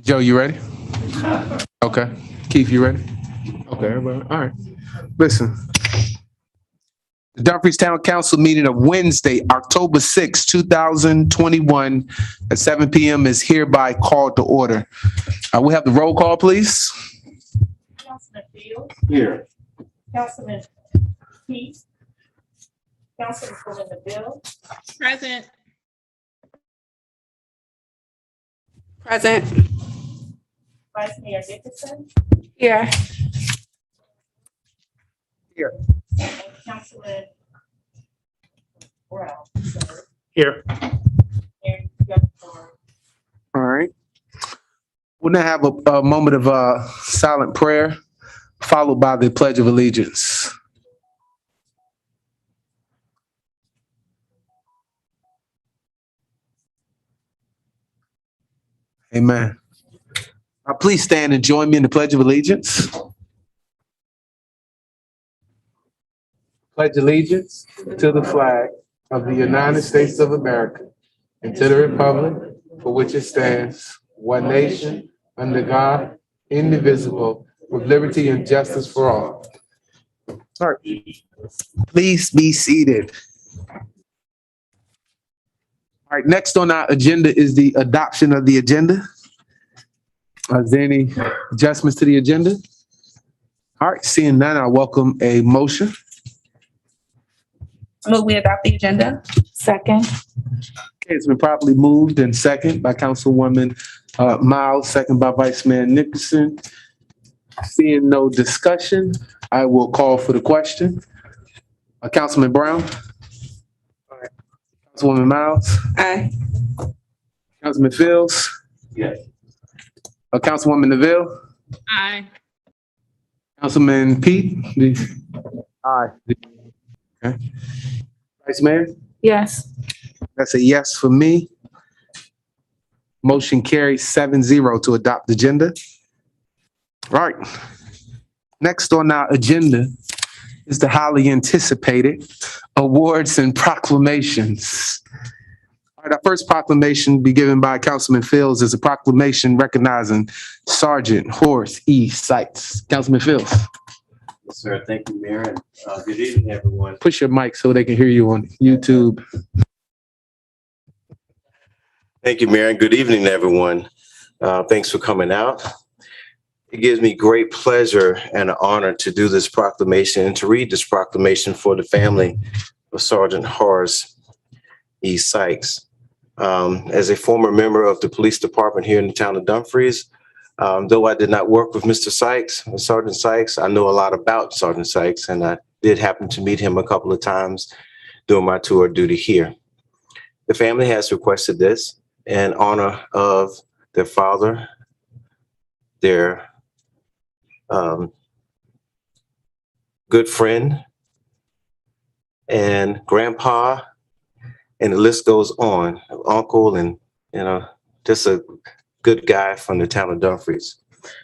Joe, you ready? Okay. Keith, you ready? Okay, everybody. All right. Listen. The Dumfries Town Council meeting of Wednesday, October 6, 2021 at 7 p.m. is hereby called to order. We have the roll call, please. Councilman Field, Here. Councilman Keith, Councilwoman Neville, Present. Present. Vice Mayor Dickinson, Here. Here. and Councilman Brown. Here. And you have the floor. All right. We'll now have a moment of silent prayer, followed by the Pledge of Allegiance. Amen. Please stand and join me in the Pledge of Allegiance. Pledge allegiance to the flag of the United States of America and to the republic for which it stands, one nation, under God, indivisible, with liberty and justice for all. All right. Please be seated. All right, next on our agenda is the adoption of the agenda. Is there any adjustments to the agenda? All right, seeing none, I welcome a motion. Move we adopt the agenda. Second. Okay, it's been properly moved and second by Councilwoman Miles, second by Vice Mayor Nicholson. Seeing no discussion, I will call for the question. Councilman Brown? All right. Councilwoman Miles? Aye. Councilman Fields? Yes. Councilwoman Neville? Aye. Councilman Pete? Aye. Okay. Vice Mayor? Yes. That's a yes for me. Motion carries 7-0 to adopt the agenda. All right. Next on our agenda is the highly anticipated awards and proclamations. All right, our first proclamation be given by Councilman Fields is a proclamation recognizing Sergeant Horace E. Sykes. Councilman Fields, Yes, sir. Thank you, Mayor. And, good evening, everyone. push your mic so they can hear you on YouTube. Thank you, Mayor. And good evening, everyone. Thanks for coming out. It gives me great pleasure and an honor to do this proclamation and to read this proclamation for the family of Sergeant Horace E. Sykes. As a former member of the police department here in the town of Dumfries, though I did not work with Mr. Sykes, Sergeant Sykes, I know a lot about Sergeant Sykes, and I did happen to meet him a couple of times during my tour of duty here. The family has requested this in honor of their father, their good friend, and grandpa, and the list goes on, uncle, and just a good guy from the town of Dumfries.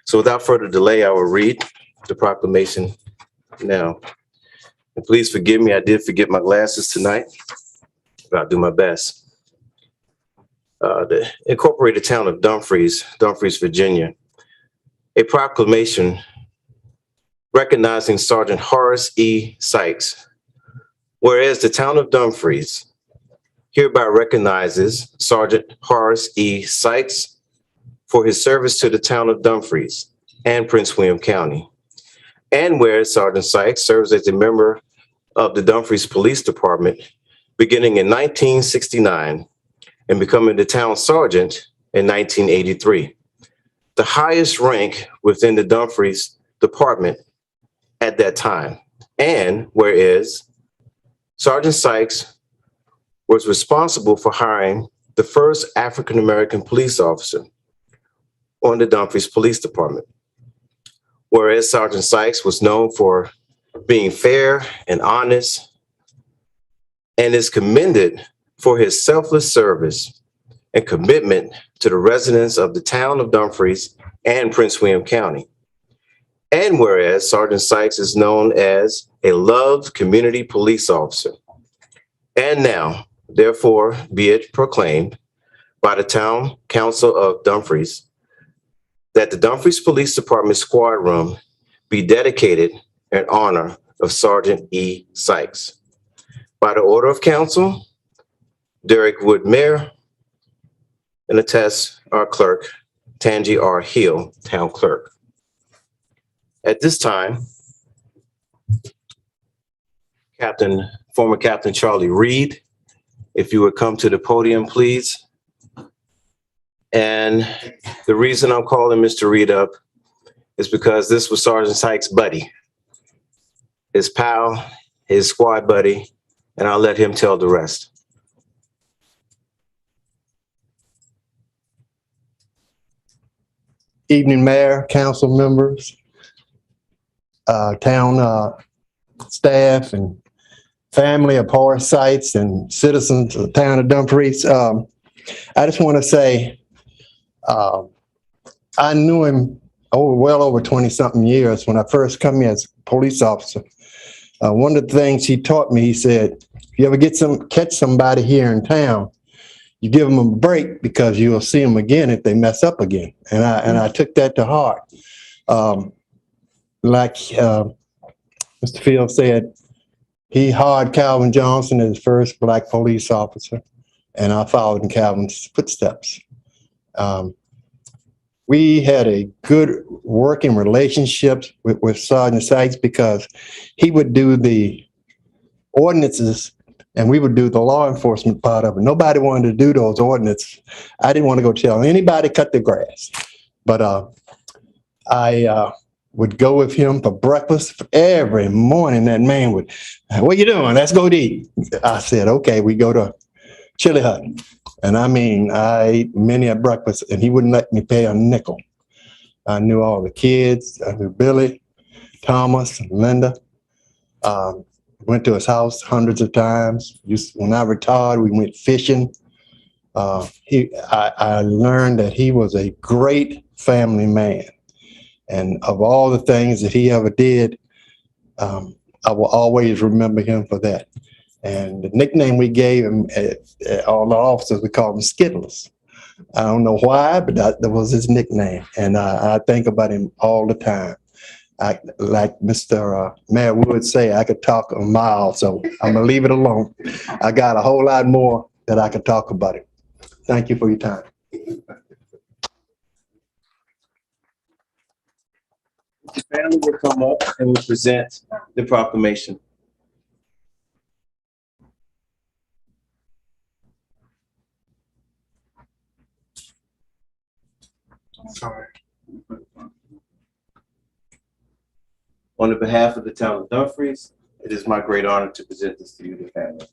So without further delay, I will read the proclamation now. And please forgive me, I did forget my glasses tonight, but I'll do my best. The incorporated town of Dumfries, Virginia, a proclamation recognizing Sergeant Horace E. Sykes. Whereas the town of Dumfries hereby recognizes Sergeant Horace E. Sykes for his service to the town of Dumfries and Prince William County. And whereas Sergeant Sykes serves as a member of the Dumfries Police Department beginning in 1969 and becoming the town sergeant in 1983, the highest rank within the Dumfries Department at that time. And whereas Sergeant Sykes was responsible for hiring the first African-American police officer on the Dumfries Police Department. Whereas Sergeant Sykes was known for being fair and honest and is commended for his selfless service and commitment to the residents of the town of Dumfries and Prince William County. And whereas Sergeant Sykes is known as a loved community police officer. And now, therefore, be it proclaimed by the Town Council of Dumfries that the Dumfries Police Department Squad Room be dedicated in honor of Sergeant E. Sykes. By the order of council, Derek Wood, Mayor, and attest our clerk, Tangi R. Hill, Town Clerk. At this time, former Captain Charlie Reed, if you would come to the podium, please. And the reason I'm calling Mr. Reed up is because this was Sergeant Sykes' buddy, his pal, his squad buddy, and I'll let him tell the rest. Evening, Mayor, council members, town staff, and family of Horace Sykes and citizens of the town of Dumfries. I just want to say I knew him well over 20-something years when I first come here as a police officer. One of the things he taught me, he said, if you ever catch somebody here in town, you give them a break because you'll see them again if they mess up again. And I took that to heart. Like Mr. Field said, he hired Calvin Johnson as his first Black police officer, and I followed in Calvin's footsteps. We had a good working relationship with Sergeant Sykes because he would do the ordinances and we would do the law enforcement part of it. Nobody wanted to do those ordinances. I didn't want to go tell anybody cut the grass, but I would go with him for breakfast every morning. That man would, what you doing? Let's go to eat. I said, okay, we go to Chili Hut. And I mean, I ate many a breakfast and he wouldn't let me pay a nickel. I knew all the kids. I knew Billy, Thomas, and Linda. Went to his house hundreds of times. When I retired, we went fishing. I learned that he was a great family man. And of all the things that he ever did, I will always remember him for that. And the nickname we gave him, all the officers, we called him Skittles. I don't know why, but that was his nickname. And I think about him all the time. Like Mr. Mayor would say, I could talk a mile, so I'm gonna leave it alone. I got a whole lot more that I could talk about him. Thank you for your time. The family will come up and will present the proclamation. Sorry. On behalf of the town of Dumfries, it is my great honor to present this to you, the family.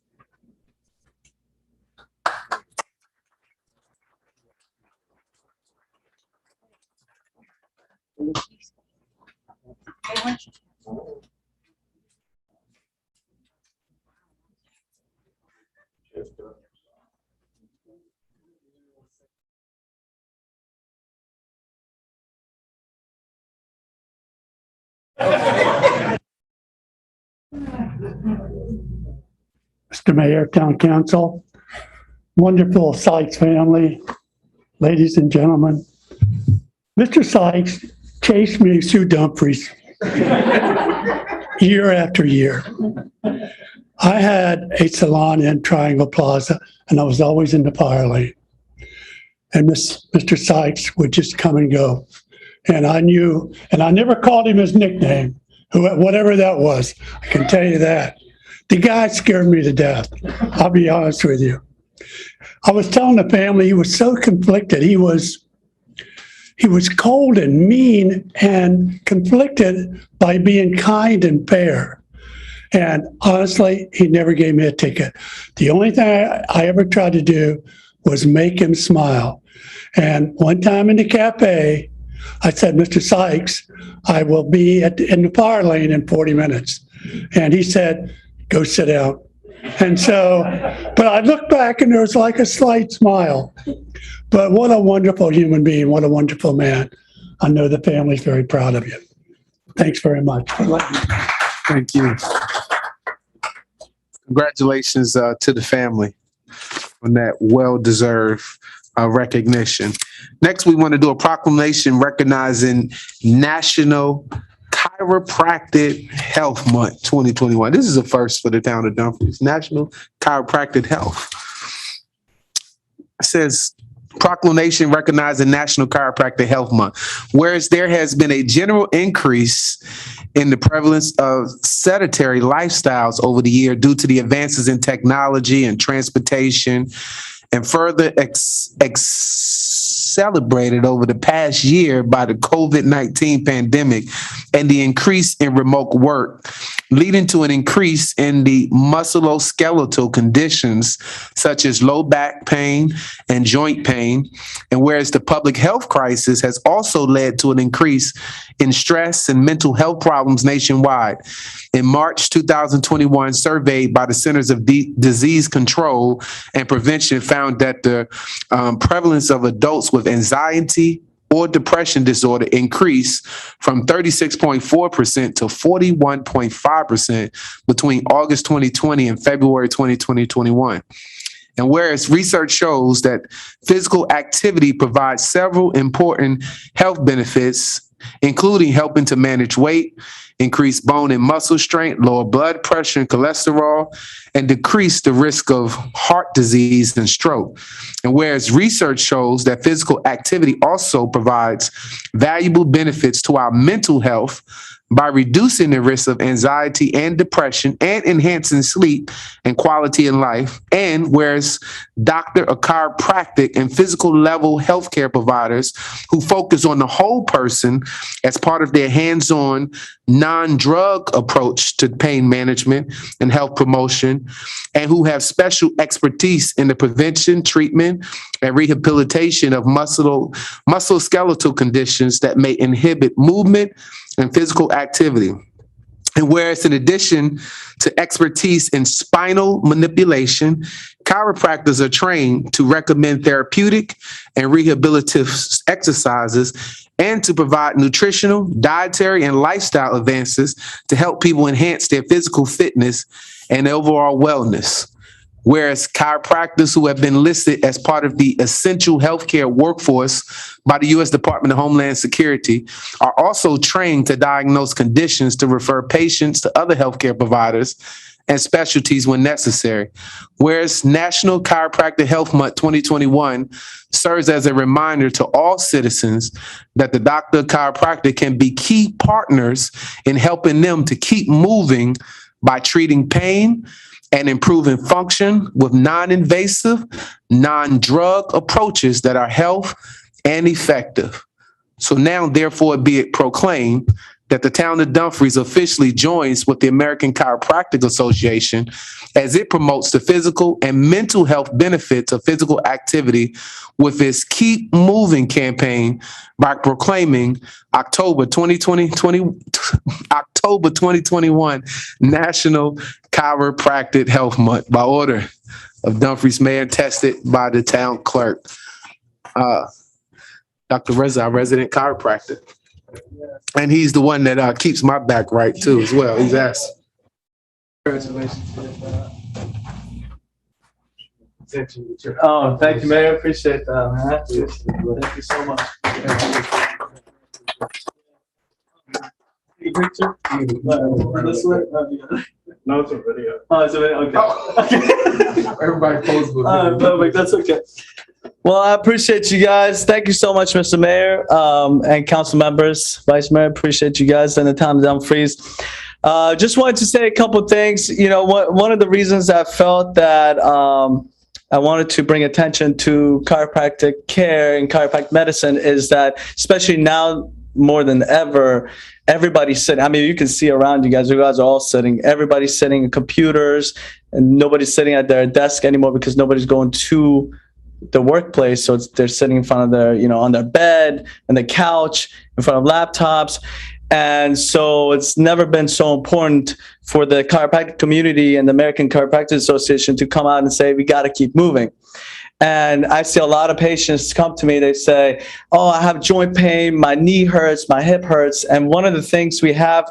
Mr. Mayor, Town Council, wonderful Sykes family, ladies and gentlemen. Mr. Sykes chased me through Dumfries year after year. I had a salon in Triangle Plaza, and I was always in the fire lane. And Mr. Sykes would just come and go. And I knew, and I never called him his nickname, whatever that was. I can tell you that. The guy scared me to death. I'll be honest with you. I was telling the family he was so conflicted. He was cold and mean and conflicted by being kind and fair. And honestly, he never gave me a ticket. The only thing I ever tried to do was make him smile. And one time in the cafe, I said, Mr. Sykes, I will be in the fire lane in 40 minutes. And he said, go sit down. And so, but I looked back and there was like a slight smile. But what a wonderful human being. What a wonderful man. I know the family's very proud of you. Thanks very much for letting me. Thank you. Congratulations to the family on that well-deserved recognition. Next, we want to do a proclamation recognizing National Chiropractic Health Month 2021. This is a first for the town of Dumfries, National Chiropractic Health. It says, proclamation recognizing National Chiropractic Health Month. Whereas there has been a general increase in the prevalence of sedentary lifestyles over the year due to the advances in technology and transportation, and further celebrated over the past year by the COVID-19 pandemic and the increase in remote work, leading to an increase in the musculoskeletal conditions such as low back pain and joint pain. And whereas the public health crisis has also led to an increase in stress and mental health problems nationwide. In March 2021, surveyed by the Centers of Disease Control and Prevention found that the prevalence of adults with anxiety or depression disorder increased from 36.4% to 41.5% between August 2020 and February 2021. And whereas research shows that physical activity provides several important health benefits, including helping to manage weight, increase bone and muscle strength, lower blood pressure and cholesterol, and decrease the risk of heart disease and stroke. And whereas research shows that physical activity also provides valuable benefits to our mental health by reducing the risk of anxiety and depression and enhancing sleep and quality in life. And whereas doctor or chiropractic and physical level healthcare providers who focus on the whole person as part of their hands-on non-drug approach to pain management and health promotion, and who have special expertise in the prevention, treatment, and rehabilitation of musculoskeletal conditions that may inhibit movement and physical activity. And whereas in addition to expertise in spinal manipulation, chiropractors are trained to recommend therapeutic and rehabilitative exercises and to provide nutritional, dietary, and lifestyle advances to help people enhance their physical fitness and overall wellness. Whereas chiropractors who have been listed as part of the essential healthcare workforce by the U.S. Department of Homeland Security are also trained to diagnose conditions to refer patients to other healthcare providers and specialties when necessary. Whereas National Chiropractic Health Month 2021 serves as a reminder to all citizens that the doctor of chiropractic can be key partners in helping them to keep moving by treating pain and improving function with non-invasive, non-drug approaches that are health and effective. So now, therefore, be it proclaimed that the town of Dumfries officially joins with the American Chiropractic Association as it promotes the physical and mental health benefits of physical activity with its Keep Moving campaign by proclaiming October 2021 National Chiropractic Health Month by order of Dumfries Mayor, tested by the town clerk. Dr. Reza, our resident chiropractor. And he's the one that keeps my back right too as well. He's asked. Congratulations. Oh, thank you, Mayor. Appreciate that, man. Thank you so much. Picture? This way? No, it's a video. Oh, it's a video. Okay. Okay. Everybody pose with me. Perfect. That's okay. Well, I appreciate you guys. Thank you so much, Mr. Mayor, and council members, Vice Mayor. Appreciate you guys and the town of Dumfries. Just wanted to say a couple things. You know, one of the reasons I felt that I wanted to bring attention to chiropractic care and chiropractic medicine is that, especially now more than ever, everybody's sitting. I mean, you can see around you guys are all sitting. Everybody's sitting at computers, and nobody's sitting at their desk anymore because nobody's going to the workplace. So they're sitting in front of their, on their bed and the couch, in front of laptops. And so it's never been so important for the chiropractic community and the American Chiropractic Association to come out and say, we got to keep moving. And I see a lot of patients come to me, they say, oh, I have joint pain, my knee hurts, my hip hurts. And one of the things we have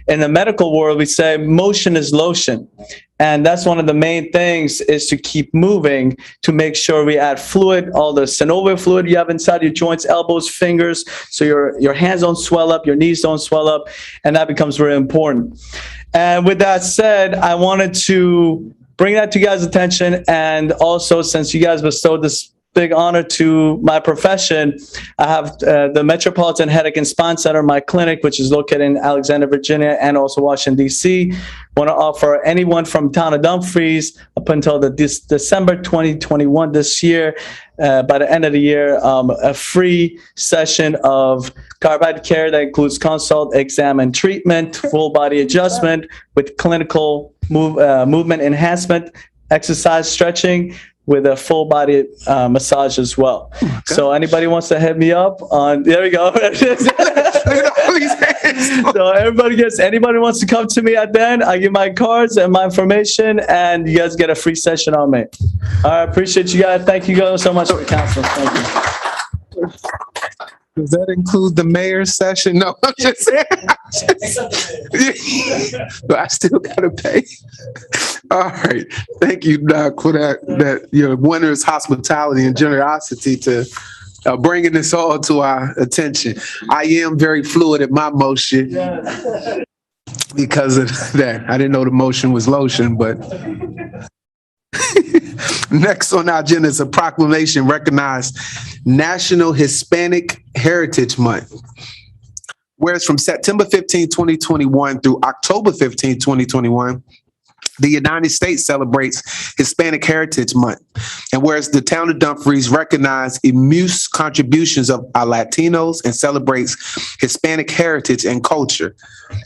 in the medical world, we say motion is lotion. And that's one of the main things, is to keep moving, to make sure we add fluid, all the synovial fluid you have inside your joints, elbows, fingers, so your hands don't swell up, your knees don't swell up, and that becomes very important. And with that said, I wanted to bring that to you guys' attention. And also, since you guys bestowed this big honor to my profession, I have the Metropolitan Headache and Spine Center, my clinic, which is located in Alexandria, Virginia, and also Washington, D.C. Want to offer anyone from town of Dumfries up until this December 2021 this year, by the end of the year, a free session of chiropractic care that includes consult, exam, and treatment, full body adjustment with clinical movement enhancement, exercise, stretching, with a full body massage as well. Okay. So anybody wants to hit me up on, there we go. So anybody wants to come to me at the end, I give my cards and my information, and you guys get a free session on me. All right, appreciate you guys. Thank you guys so much for counseling. Thank you. Does that include the mayor's session? No, I'm just saying. But I still gotta pay. All right. Thank you, Doc, for that your winner's hospitality and generosity to bringing this all to our attention. I am very fluid in my motion because of that. I didn't know the motion was lotion, but next on our agenda is a proclamation recognized National Hispanic Heritage Month. Whereas from September 15, 2021 through October 15, 2021, the United States celebrates Hispanic Heritage Month. And whereas the town of Dumfries recognizes immense contributions of our Latinos and celebrates Hispanic heritage and culture.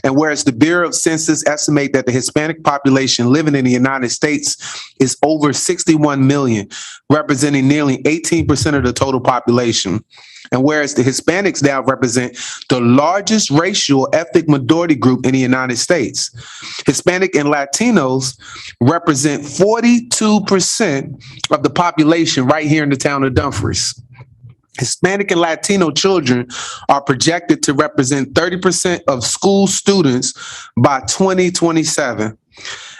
And whereas the Bureau of Census estimate that the Hispanic population living in the United States is over 61 million, representing nearly 18% of the total population. And whereas the Hispanics now represent the largest racial ethnic minority group in the United States, Hispanic and Latinos represent 42% of the population right here in the town of Dumfries. Hispanic and Latino children are projected to represent 30% of school students by 2027.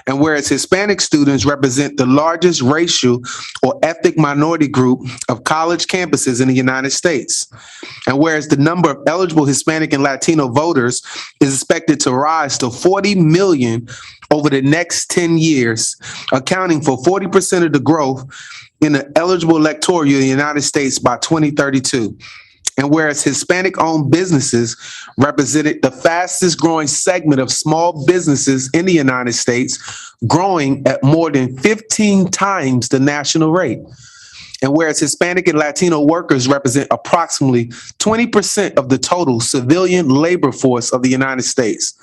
And whereas Hispanic students represent the largest racial or ethnic minority group of college campuses in the United States. And whereas the number of eligible Hispanic and Latino voters is expected to rise to 40 million over the next 10 years, accounting for 40% of the growth in the eligible electorate of the United States by 2032. And whereas Hispanic-owned businesses represented the fastest growing segment of small businesses in the United States, growing at more than 15 times the national rate. And whereas Hispanic and Latino workers represent approximately 20% of the total civilian labor force of the United States.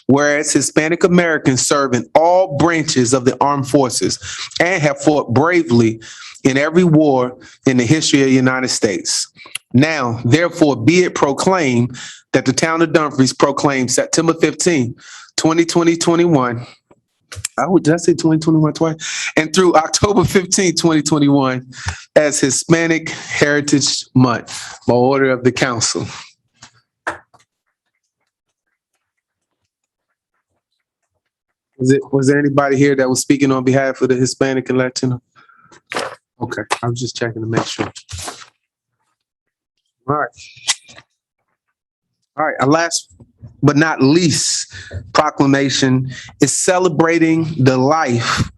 Whereas Hispanic Americans serve in all branches of the armed forces and have fought bravely in every war in the history of the United States. Now, therefore, be it proclaimed that the town of Dumfries proclaims September 15, 2021. Did I say 2021 twice? And through October 15, 2021 as Hispanic Heritage Month by order of the council. Was there anybody here that was speaking on behalf of the Hispanic and Latino? Okay, I was just checking to make sure. All right, our last but not least proclamation is celebrating the life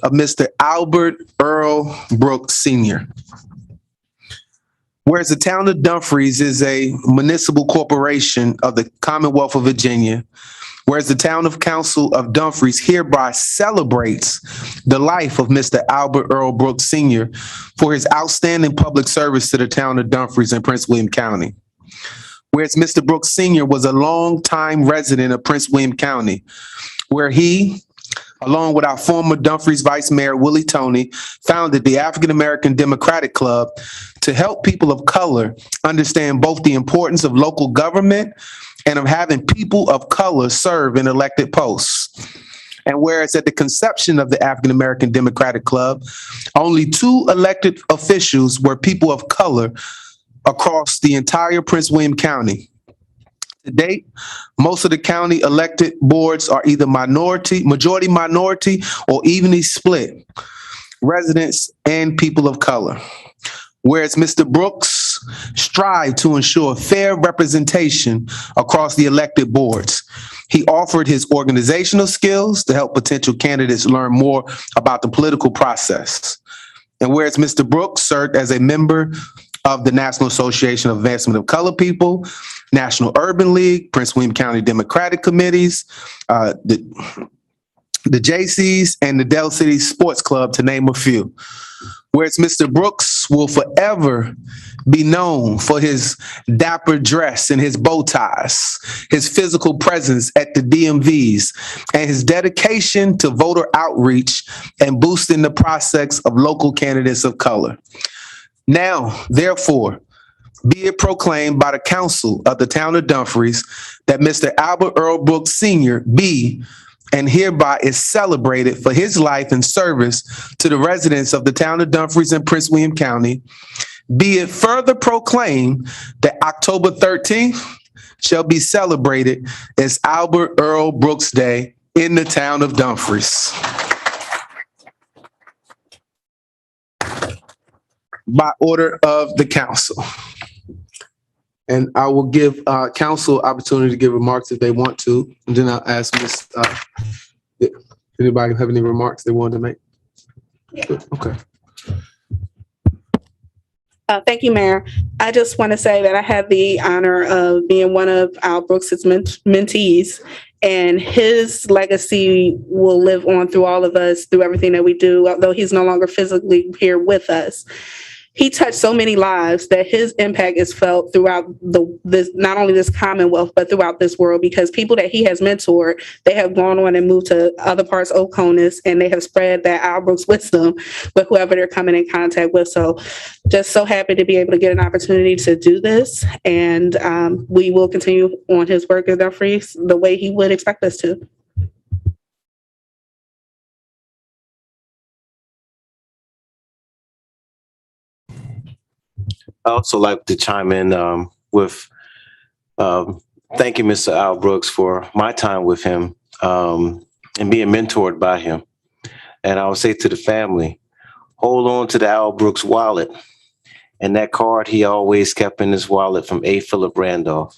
of Mr. Albert Earl Brooks Sr. Whereas the town of Dumfries is a municipal corporation of the Commonwealth of Virginia, whereas the town of Counsel of Dumfries hereby celebrates the life of Mr. Albert Earl Brooks Sr. for his outstanding public service to the town of Dumfries in Prince William County. Whereas Mr. Brooks Sr. was a longtime resident of Prince William County, where he, along with our former Dumfries Vice Mayor Willie Toney, founded the African American Democratic Club to help people of color understand both the importance of local government and of having people of color serve in elected posts. And whereas at the conception of the African American Democratic Club, only 2 elected officials were people of color across the entire Prince William County. To date, most of the county elected boards are either majority minority, or evenly split, residents and people of color. Whereas Mr. Brooks strive to ensure fair representation across the elected boards. He offered his organizational skills to help potential candidates learn more about the political process. And whereas Mr. Brooks served as a member of the National Association of Advancement of Colored People, National Urban League, Prince William County Democratic Committees, the JCs, and the Dell City Sports Club, to name a few. Whereas Mr. Brooks will forever be known for his dapper dress and his bow ties, his physical presence at the DMVs, and his dedication to voter outreach and boosting the prospects of local candidates of color. Now, therefore, be it proclaimed by the Council of the Town of Dumfries that Mr. Albert Earl Brooks Sr. be and hereby is celebrated for his life and service to the residents of the Town of Dumfries and Prince William County. Be it further proclaimed that October 13th shall be celebrated as Albert Earl Brooks Day in the Town of Dumfries. By order of the council. And I will give council opportunity to give remarks if they want to. And then I'll ask Ms. Anybody have any remarks they want to make? Yeah. Okay. Thank you, Mayor. I just want to say that I had the honor of being one of Al Brooks's mentees, and his legacy will live on through all of us, through everything that we do, although he's no longer physically here with us. He touched so many lives that his impact is felt throughout this, not only this Commonwealth, but throughout this world, because people that he has mentored, they have gone on and moved to other parts of Oconus, and they have spread that Al Brooks wisdom with whoever they're coming in contact with. So just so happy to be able to get an opportunity to do this. And we will continue on his work at Dumfries the way he would expect us to. I also like to chime in with thanking Mr. Al Brooks for my time with him and being mentored by him. And I would say to the family, hold on to the Al Brooks wallet and that card he always kept in his wallet from A. Philip Randolph.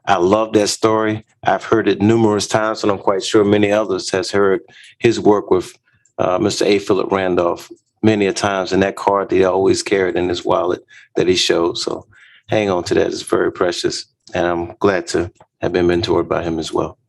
I love that story. I've heard it numerous times, and I'm quite sure many others has heard his work with Mr. A. Philip Randolph many a times, and that card that he always carried in his wallet that he showed. So hang on to that. It's very precious. And I'm glad to have been mentored by him as well.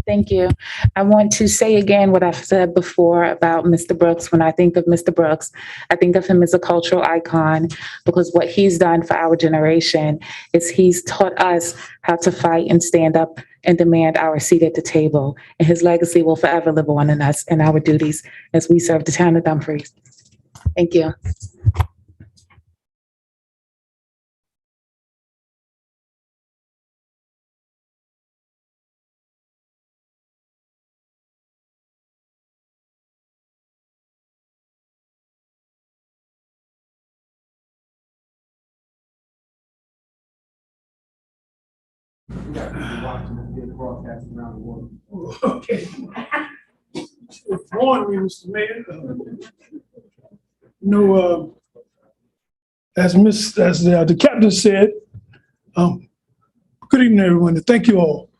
Thank you. I want to say again what I've said before about Mr. Brooks. When I think of Mr. Brooks, I think of him as a cultural icon, because what he's done for our generation is he's taught us how to fight and stand up and demand our seat at the table. And his legacy will forever live on in us and our duties as we serve the town of Dumfries. Thank you. Okay. Good morning, Mr. Mayor. As the captain said, good evening, everyone, and thank you all.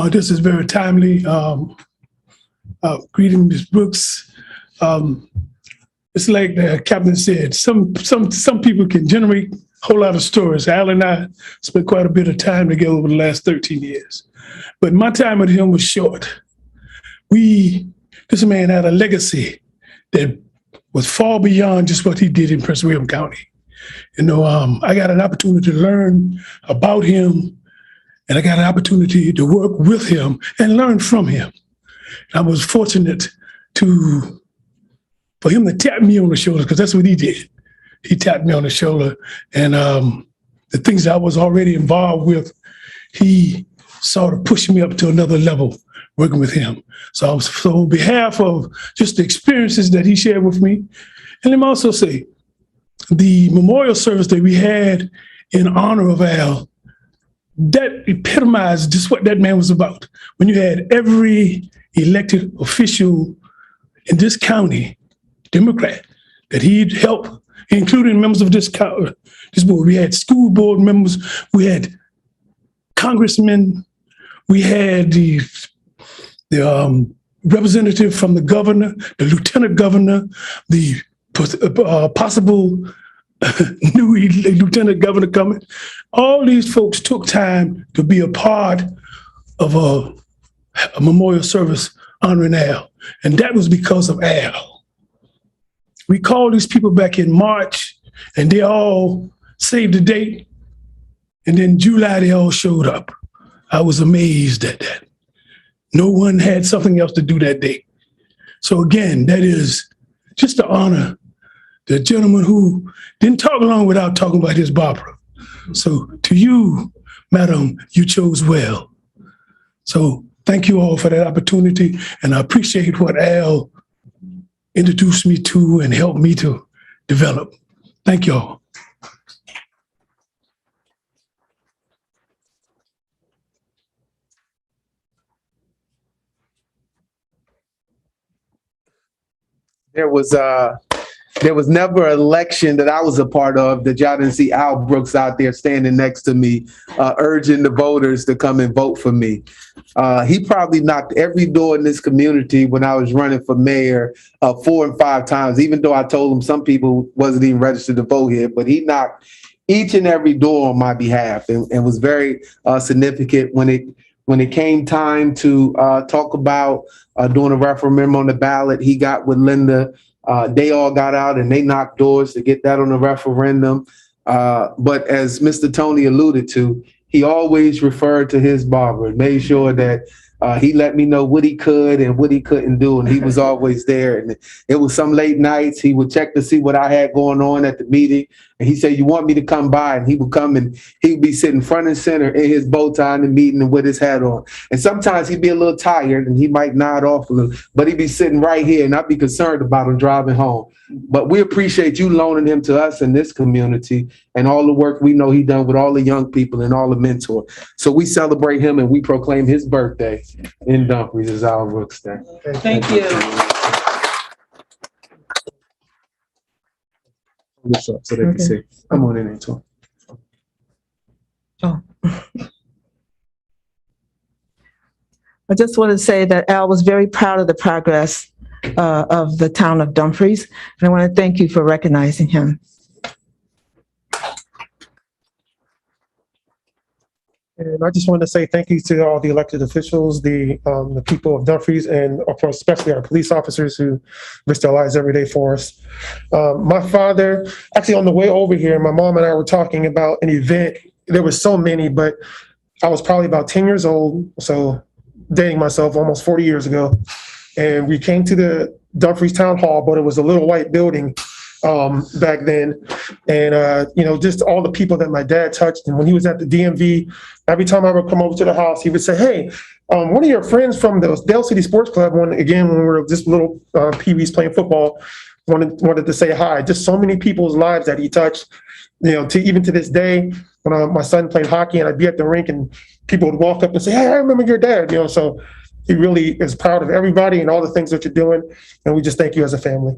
This is very timely. Greeting Ms. Brooks. It's like the captain said, some people can generate a whole lot of stories. Al and I spent quite a bit of time together over the last 13 years. But my time with him was short. This man had a legacy that was far beyond just what he did in Prince William County. I got an opportunity to learn about him, and I got an opportunity to work with him and learn from him. I was fortunate for him to tap me on the shoulder, because that's what he did. He tapped me on the shoulder, and the things that I was already involved with, he sort of pushed me up to another level working with him. So on behalf of just the experiences that he shared with me, and let me also say, the memorial service that we had in honor of Al, that epitomized just what that man was about. When you had every elected official in this county, Democrat, that he'd help, including members of this board. We had school board members, we had congressmen, we had the representative from the governor, the lieutenant governor, the possible new lieutenant governor coming. All these folks took time to be a part of a memorial service honoring Al, and that was because of Al. We called these people back in March, and they all saved the date, and then July they all showed up. I was amazed at that. No one had something else to do that day. So again, that is just to honor the gentleman who didn't talk long without talking about his Barbara. So to you, madam, you chose well. So thank you all for that opportunity, and I appreciate what Al introduced me to and helped me to develop. Thank you all. There was never an election that I was a part of that y'all didn't see Al Brooks out there standing next to me, urging the voters to come and vote for me. He probably knocked every door in this community when I was running for mayor 4 and 5 times, even though I told him some people wasn't even registered to vote here, but he knocked each and every door on my behalf and was very significant when it came time to talk about doing a referendum on the ballot. He got with Linda. They all got out and they knocked doors to get that on the referendum. But as Mr. Tony alluded to, he always referred to his barber and made sure that he let me know what he could and what he couldn't do. And he was always there. And it was some late nights. He would check to see what I had going on at the meeting. And he said, you want me to come by? And he would come and he would be sitting front and center in his bow tie in the meeting and with his hat on. And sometimes he'd be a little tired and he might nod off a little, but he'd be sitting right here and I'd be concerned about him driving home. But we appreciate you loaning him to us in this community and all the work we know he done with all the young people and all the mentors. So we celebrate him and we proclaim his birthday in Dumfries as Al Brooks Day. Thank you. This up so they can see. Come on in, Antoine. Oh. I just want to say that Al was very proud of the progress of the town of Dumfries, and I want to thank you for recognizing him. And I just wanted to say thank you to all the elected officials, the people of Dumfries, and of course, especially our police officers who risk their lives every day for us. My father, actually on the way over here, my mom and I were talking about an event. There were so many, but I was probably about 10 years old, so dating myself, almost 40 years ago. And we came to the Dumfries Town Hall, but it was a little white building back then. And, just all the people that my dad touched. And when he was at the DMV, every time I would come over to the house, he would say, hey, one of your friends from the Dale City Sports Club, when we were just little peewees playing football, wanted to say hi. Just so many people's lives that he touched, even to this day, when my son played hockey and I'd be at the rink and people would walk up and say, hey, I remember your dad, so he really is proud of everybody and all the things that you're doing. And we just thank you as a family.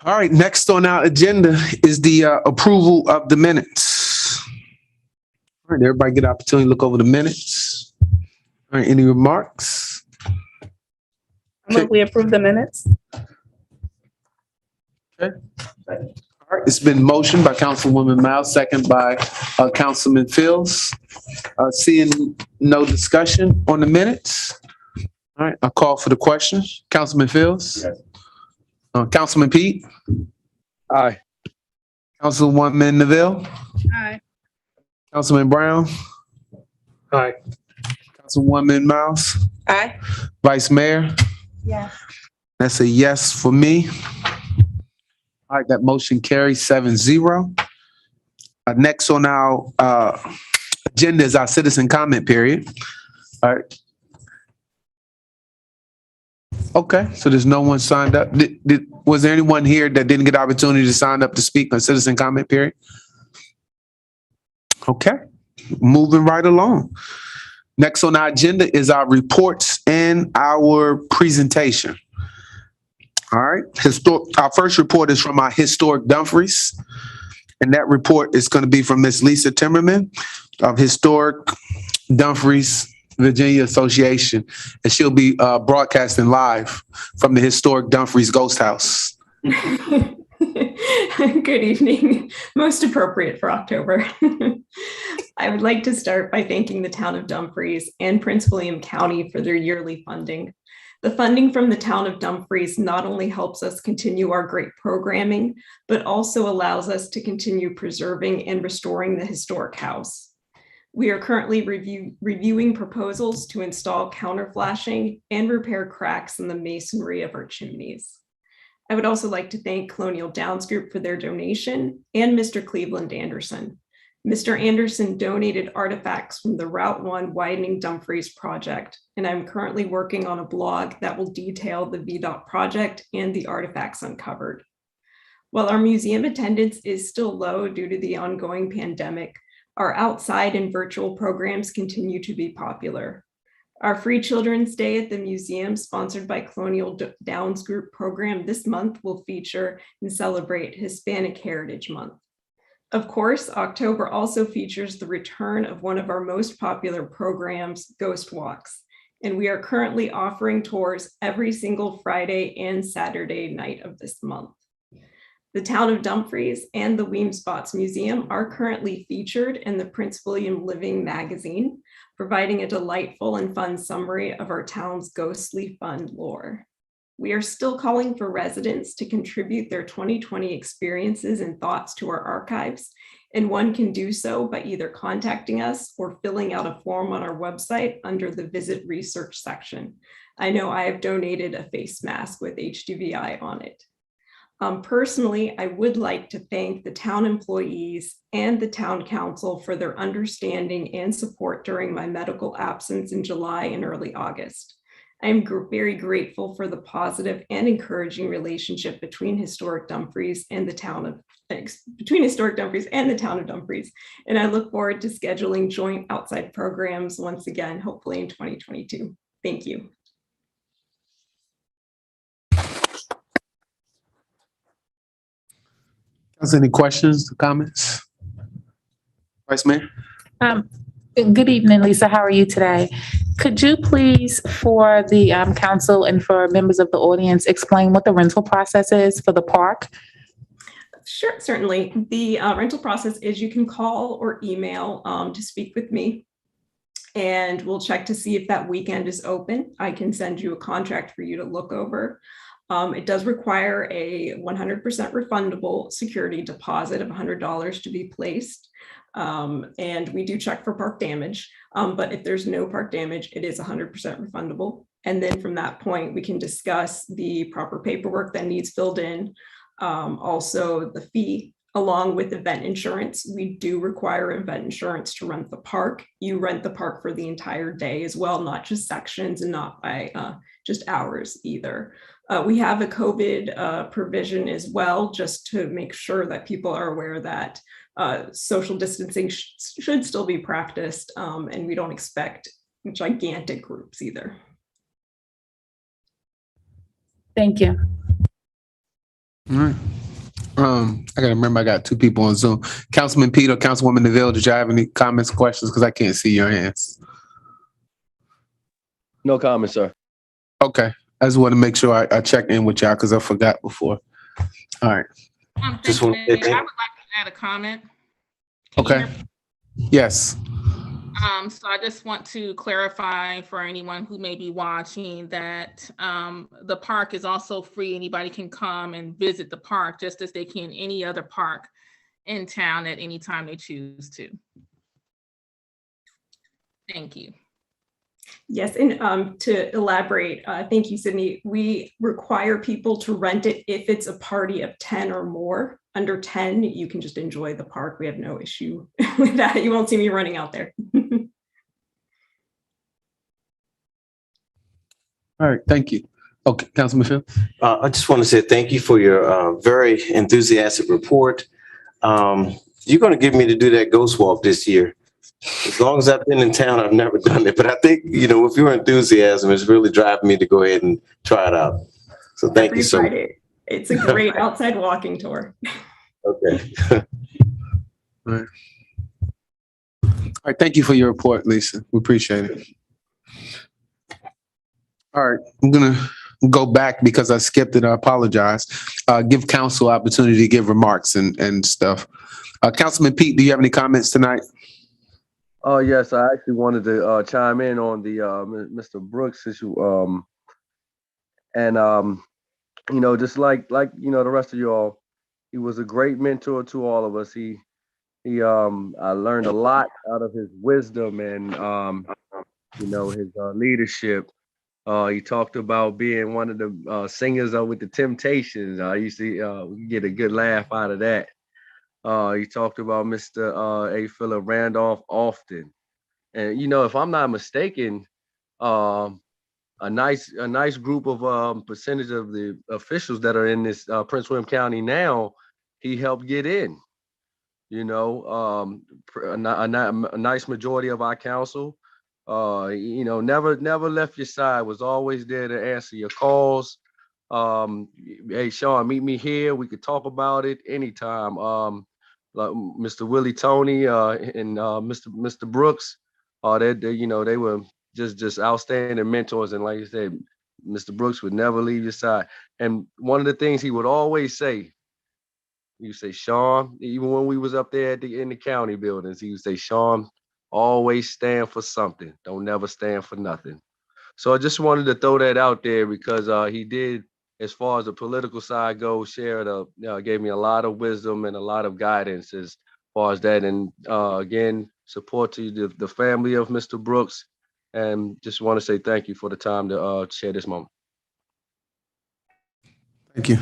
All right, next on our agenda is the approval of the minutes. All right, everybody get an opportunity to look over the minutes. All right, any remarks? We approve the minutes. Okay. All right, it's been motioned by Councilwoman Miles, second by Councilman Fields. Seeing no discussion on the minutes. All right, I'll call for the question. Councilman Fields? Yes. Councilman Pete? Aye. Councilwoman Neville? Aye. Councilman Brown? Aye. Councilwoman Miles? Aye. Vice Mayor? Yes. That's a yes for me. All right, that motion carries 7-0. Next on our agenda is our citizen comment period. All right. Okay, so there's no one signed up. Was there anyone here that didn't get the opportunity to sign up to speak on citizen comment period? Okay, moving right along. Next on our agenda is our reports and our presentation. All right, our first report is from our historic Dumfries, and that report is going to be from Miss Lisa Timmerman of Historic Dumfries, Virginia Association, and she'll be broadcasting live from the historic Dumfries Ghost House. Good evening. Most appropriate for October. I would like to start by thanking the town of Dumfries and Prince William County for their yearly funding. The funding from the town of Dumfries not only helps us continue our great programming, but also allows us to continue preserving and restoring the historic house. We are currently reviewing proposals to install counterflashing and repair cracks in the masonry of our chimneys. I would also like to thank Colonial Downs Group for their donation and Mr. Cleveland Anderson. Mr. Anderson donated artifacts from the Route 1 Widening Dumfries project, and I'm currently working on a blog that will detail the VDOT project and the artifacts uncovered. While our museum attendance is still low due to the ongoing pandemic, our outside and virtual programs continue to be popular. Our Free Children's Day at the museum, sponsored by Colonial Downs Group program this month, will feature and celebrate Hispanic Heritage Month. Of course, October also features the return of one of our most popular programs, Ghost Walks, and we are currently offering tours every single Friday and Saturday night of this month. The town of Dumfries and the Weemspots Museum are currently featured in the Prince William Living magazine, providing a delightful and fun summary of our town's ghostly fun lore. We are still calling for residents to contribute their 2020 experiences and thoughts to our archives, and one can do so by either contacting us or filling out a form on our website under the Visit Research section. I know I have donated a face mask with HDVI on it. Personally, I would like to thank the town employees and the town council for their understanding and support during my medical absence in July and early August. I am very grateful for the positive and encouraging relationship between Historic Dumfries and the town of Dumfries, and I look forward to scheduling joint outside programs once again, hopefully in 2022. Thank you. Any questions or comments? Vice Mayor? Good evening, Lisa. How are you today? Could you please, for the council and for members of the audience, explain what the rental process is for the park? Sure, certainly. The rental process is you can call or email to speak with me, and we'll check to see if that weekend is open. I can send you a contract for you to look over. It does require a 100% refundable security deposit of $100 to be placed. And we do check for park damage, but if there's no park damage, it is 100% refundable. And then from that point, we can discuss the proper paperwork that needs filled in, also the fee, along with event insurance. We do require event insurance to rent the park. You rent the park for the entire day as well, not just sections and not by just hours either. We have a COVID provision as well, just to make sure that people are aware that social distancing should still be practiced, and we don't expect gigantic groups either. Thank you. All right. I gotta remember I got two people on Zoom. Councilman Pete or Councilwoman Neville, did you have any comments, questions? Because I can't see your hands. No comments, sir. Okay. I just want to make sure I check in with y'all because I forgot before. All right. Just Mayor, want I would like to add a comment. Can you Okay. hear me? Yes. So I just want to clarify for anyone who may be watching that the park is also free. Anybody can come and visit the park just as they can any other park in town at any time they choose to. Thank you. Yes, and to elaborate, thank you, Sydney. We require people to rent it if it's a party of 10 or more. Under 10, you can just enjoy the park. We have no issue with that. You won't see me running out there. All right, thank you. Okay, Councilman Phil. I just want to say thank you for your very enthusiastic report. You're going to get me to do that ghost walk this year. As long as I've been in town, I've never done it. But I think, with your enthusiasm, it's really driving me to go ahead and try it out. So thank you so much. Friday. It's a great outside walking tour. Okay. All right, thank you for your report, Lisa. We appreciate it. All right, I'm gonna go back because I skipped it. I apologize. Give council opportunity to give remarks and stuff. Councilman Pete, do you have any comments tonight? Oh, yes, I actually wanted to chime in on the Mr. Brooks issue. Just like the rest of y'all, he was a great mentor to all of us. I learned a lot out of his wisdom and his leadership. He talked about being one of the singers with the Temptations. I used to get a good laugh out of that. He talked about Mr. A. Philip Randolph often. And, if I'm not mistaken, a nice group of percentage of the officials that are in this Prince William County now, he helped get in. A nice majority of our council, never left your side, was always there to answer your calls. Hey, Sean, meet me here. We could talk about it anytime. Like Mr. Willie Tony and Mr. Brooks, they were just outstanding mentors. And like you said, Mr. Brooks would never leave your side. And one of the things he would always say, you say, Sean, even when we was up there in the county buildings, he would say, Sean, always stand for something. Don't never stand for nothing. So I just wanted to throw that out there because he did, as far as the political side goes, gave me a lot of wisdom and a lot of guidance as far as that. And again, support to the family of Mr. Brooks. And just want to say thank you for the time to share this moment. Thank you.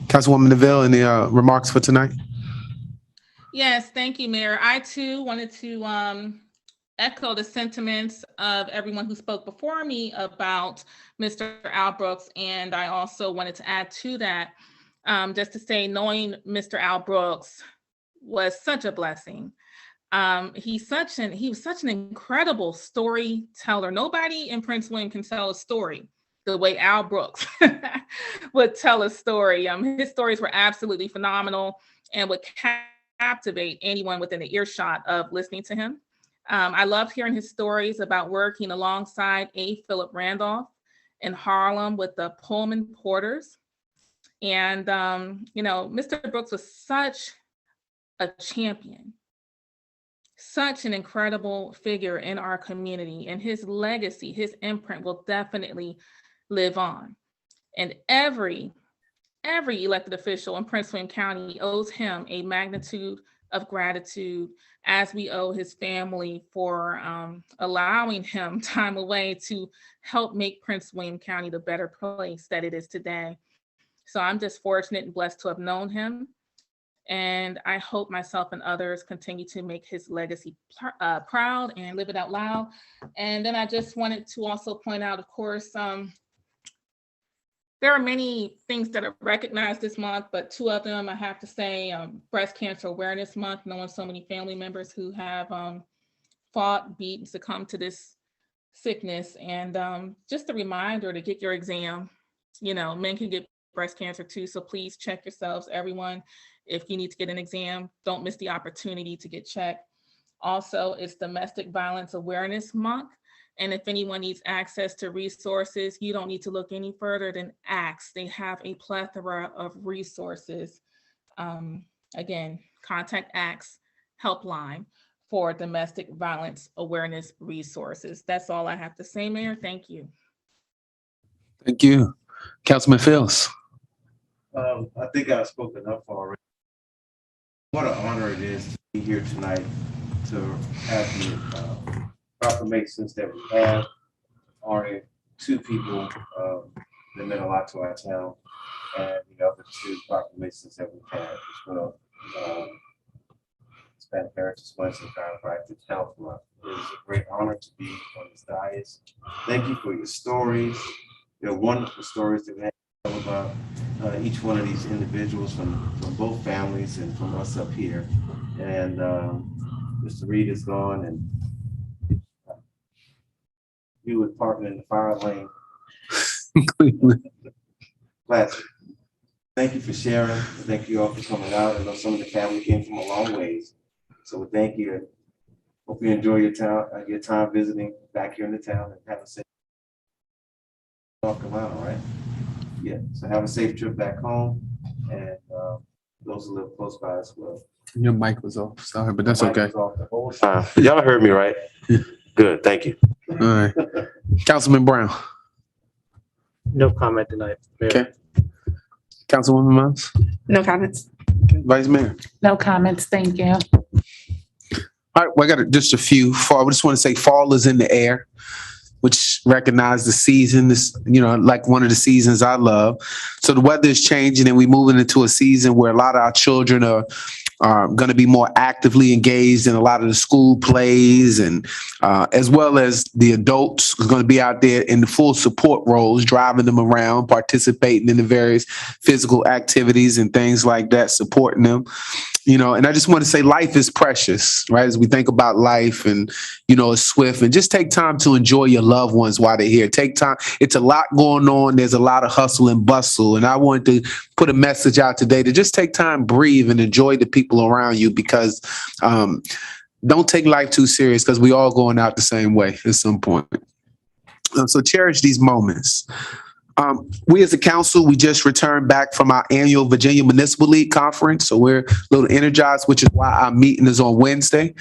Councilwoman Neville, any remarks for tonight? Yes, thank you, Mayor. I too wanted to echo the sentiments of everyone who spoke before me about Mr. Al Brooks. And I also wanted to add to that, just to say, knowing Mr. Al Brooks was such a blessing. He was such an incredible storyteller. Nobody in Prince William can tell a story the way Al Brooks would tell a story. His stories were absolutely phenomenal and would captivate anyone within the earshot of listening to him. I loved hearing his stories about working alongside A. Philip Randolph in Harlem with the Pullman Porters. And, Mr. Brooks was such a champion, such an incredible figure in our community, and his legacy, his imprint will definitely live on. And every elected official in Prince William County owes him a magnitude of gratitude, as we owe his family for allowing him time away to help make Prince William County the better place that it is today. So I'm just fortunate and blessed to have known him. And I hope myself and others continue to make his legacy proud and live it out loud. And then I just wanted to also point out, of course, there are many things that are recognized this month, but two of them I have to say, Breast Cancer Awareness Month, knowing so many family members who have fought, beat, and succumbed to this sickness. And just a reminder to get your exam. Men can get breast cancer too, so please check yourselves, everyone. If you need to get an exam, don't miss the opportunity to get checked. Also, it's Domestic Violence Awareness Month. And if anyone needs access to resources, you don't need to look any further than ACTS. They have a plethora of resources. Again, contact ACTS helpline for domestic violence awareness resources. That's all I have to say, Mayor. Thank you. Thank you. Councilman Fields. I think I've spoken enough already. What an honor it is to be here tonight to have the proclamations that we have. honoring two people that meant a lot to our town, and the other two proclamations that we've had as well. Hispanic Heritage Month and Chiropractic Health Month. It is a great honor to be on this dais. Thank you for your stories, your wonderful stories that we have to tell about each one of these individuals from both families and from us up here. And Mr. Reed is gone, and you would park in the fire lane. Classic. Thank you for sharing. Thank you all for coming out. I know some of the family came from a long ways. So thank you. Hope you enjoy your time visiting back here in the town, and have a safe North Carolina, right? Yeah. So have a safe trip back home, and those who live close by as well. Your mic was off. Sorry, but that's Mic okay. was off the whole time. Y'all heard me, right? Good. Thank you. All right. Councilman Brown. No comment tonight, Mayor. Okay. Councilwoman Miles. No comments. Okay. Vice Mayor. No comments, thank you. All right, well, I got just a few. I just want to say fall is in the air, which recognize the season is, like one of the seasons I love. So the weather is changing, and we're moving into a season where a lot of our children are going to be more actively engaged in a lot of the school plays, and as well as the adults are going to be out there in the full support roles, driving them around, participating in the various physical activities and things like that, supporting them. And I just want to say life is precious, right? As we think about life, and, it's swift, and just take time to enjoy your loved ones while they're here. Take time. It's a lot going on. There's a lot of hustle and bustle. And I wanted to put a message out today to just take time, breathe, and enjoy the people around you, because don't take life too serious, because we all going out the same way at some point. So cherish these moments. We as a council, we just returned back from our annual Virginia Municipal League Conference. So we're a little energized, which is why our meeting is on Wednesday,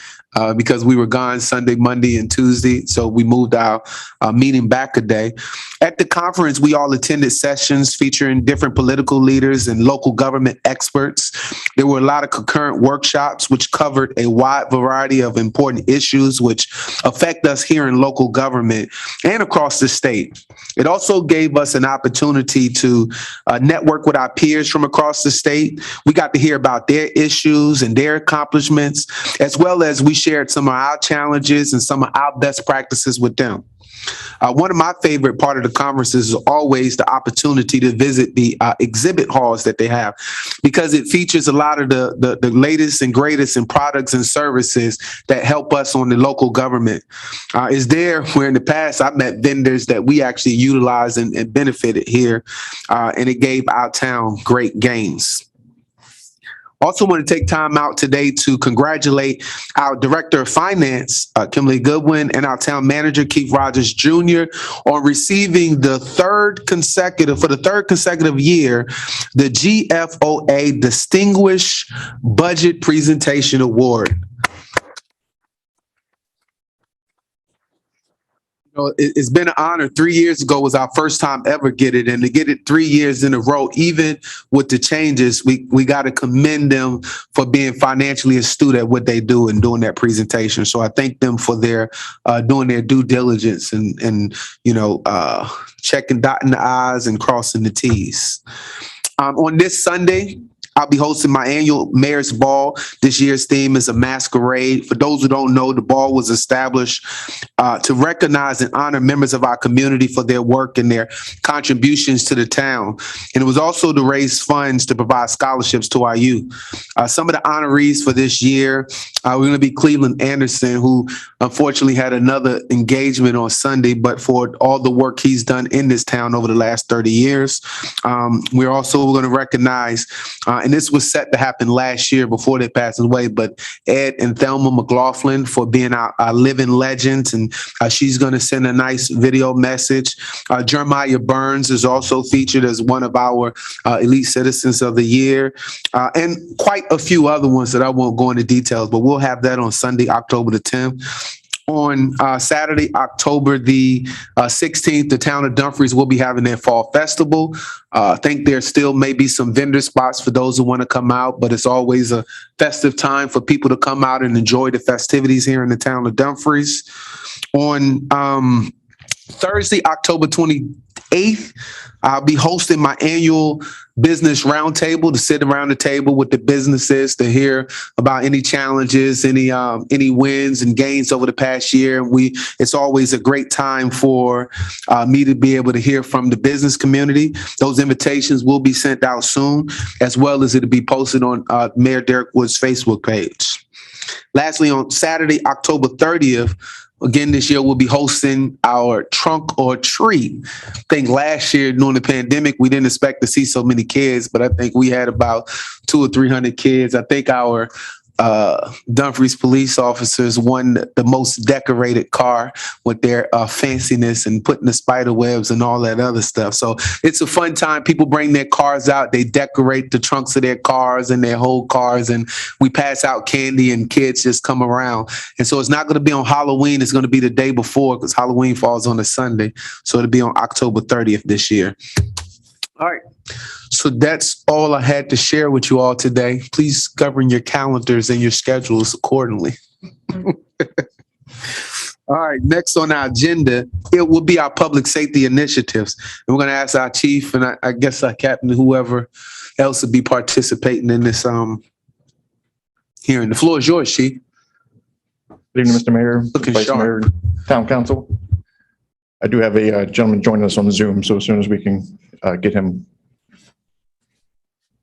because we were gone Sunday, Monday, and Tuesday. So we moved our meeting back a day. At the conference, we all attended sessions featuring different political leaders and local government experts. There were a lot of concurrent workshops, which covered a wide variety of important issues which affect us here in local government and across the state. It also gave us an opportunity to network with our peers from across the state. We got to hear about their issues and their accomplishments, as well as we shared some of our challenges and some of our best practices with them. One of my favorite part of the conferences is always the opportunity to visit the exhibit halls that they have, because it features a lot of the latest and greatest in products and services that help us on the local government. Is there where in the past I met vendors that we actually utilized and benefited here, and it gave our town great gains. Also want to take time out today to congratulate our Director of Finance, Kimberly Goodwin, and our Town Manager, Keith Rogers Jr., on receiving for the third consecutive year, the GFOA Distinguished Budget Presentation Award. It's been an honor. 3 years ago was our first time ever get it, and to get it 3 years in a row, even with the changes, we got to commend them for being financially astute at what they do and doing that presentation. So I thank them for their doing their due diligence and checking, dotting the I's and crossing the T's. On this Sunday, I'll be hosting my annual Mayor's Ball. This year's theme is a masquerade. For those who don't know, the ball was established to recognize and honor members of our community for their work and their contributions to the town. And it was also to raise funds to provide scholarships to our youth. Some of the honorees for this year, we're going to be Cleveland Anderson, who unfortunately had another engagement on Sunday, but for all the work he's done in this town over the last 30 years. We're also going to recognize, and this was set to happen last year before they passed away, but Ed and Thelma McLaughlin for being our living legends, and she's going to send a nice video message. Jeremiah Burns is also featured as one of our Elite Citizens of the Year, and quite a few other ones that I won't go into details, but we'll have that on Sunday, October the 10th. On Saturday, October the 16th, the town of Dumfries will be having their fall festival. I think there still may be some vendor spots for those who want to come out, but it's always a festive time for people to come out and enjoy the festivities here in the town of Dumfries. On Thursday, October 28th, I'll be hosting my annual business roundtable to sit around the table with the businesses to hear about any challenges, any wins and gains over the past year. It's always a great time for me to be able to hear from the business community. Those invitations will be sent out soon, as well as it'll be posted on Mayor Derek Wood's Facebook page. Lastly, on Saturday, October 30th, again, this year we'll be hosting our Trunk or Treat. I think last year during the pandemic, we didn't expect to see so many kids, but I think we had about 200 or 300 kids. I think our Dumfries police officers won the most decorated car with their fanciness and putting the spider webs and all that other stuff. So it's a fun time. People bring their cars out. They decorate the trunks of their cars and their whole cars, and we pass out candy and kids just come around. And so it's not going to be on Halloween. It's going to be the day before because Halloween falls on a Sunday. So it'll be on October 30th this year. All right. So that's all I had to share with you all today. Please govern your calendars and your schedules accordingly. All right, next on our agenda, it will be our public safety initiatives. And we're going to ask our chief and I guess our captain, whoever else will be participating in this hearing. The floor is yours, chief. Good evening, Mr. Mayor, Looking Vice sharp. Mayor, Town Council. I do have a gentleman joining us on Zoom, so as soon as we can get him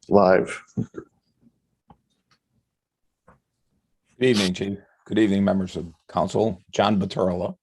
live. Good evening, Chief. Good evening, members of council. John Baturla.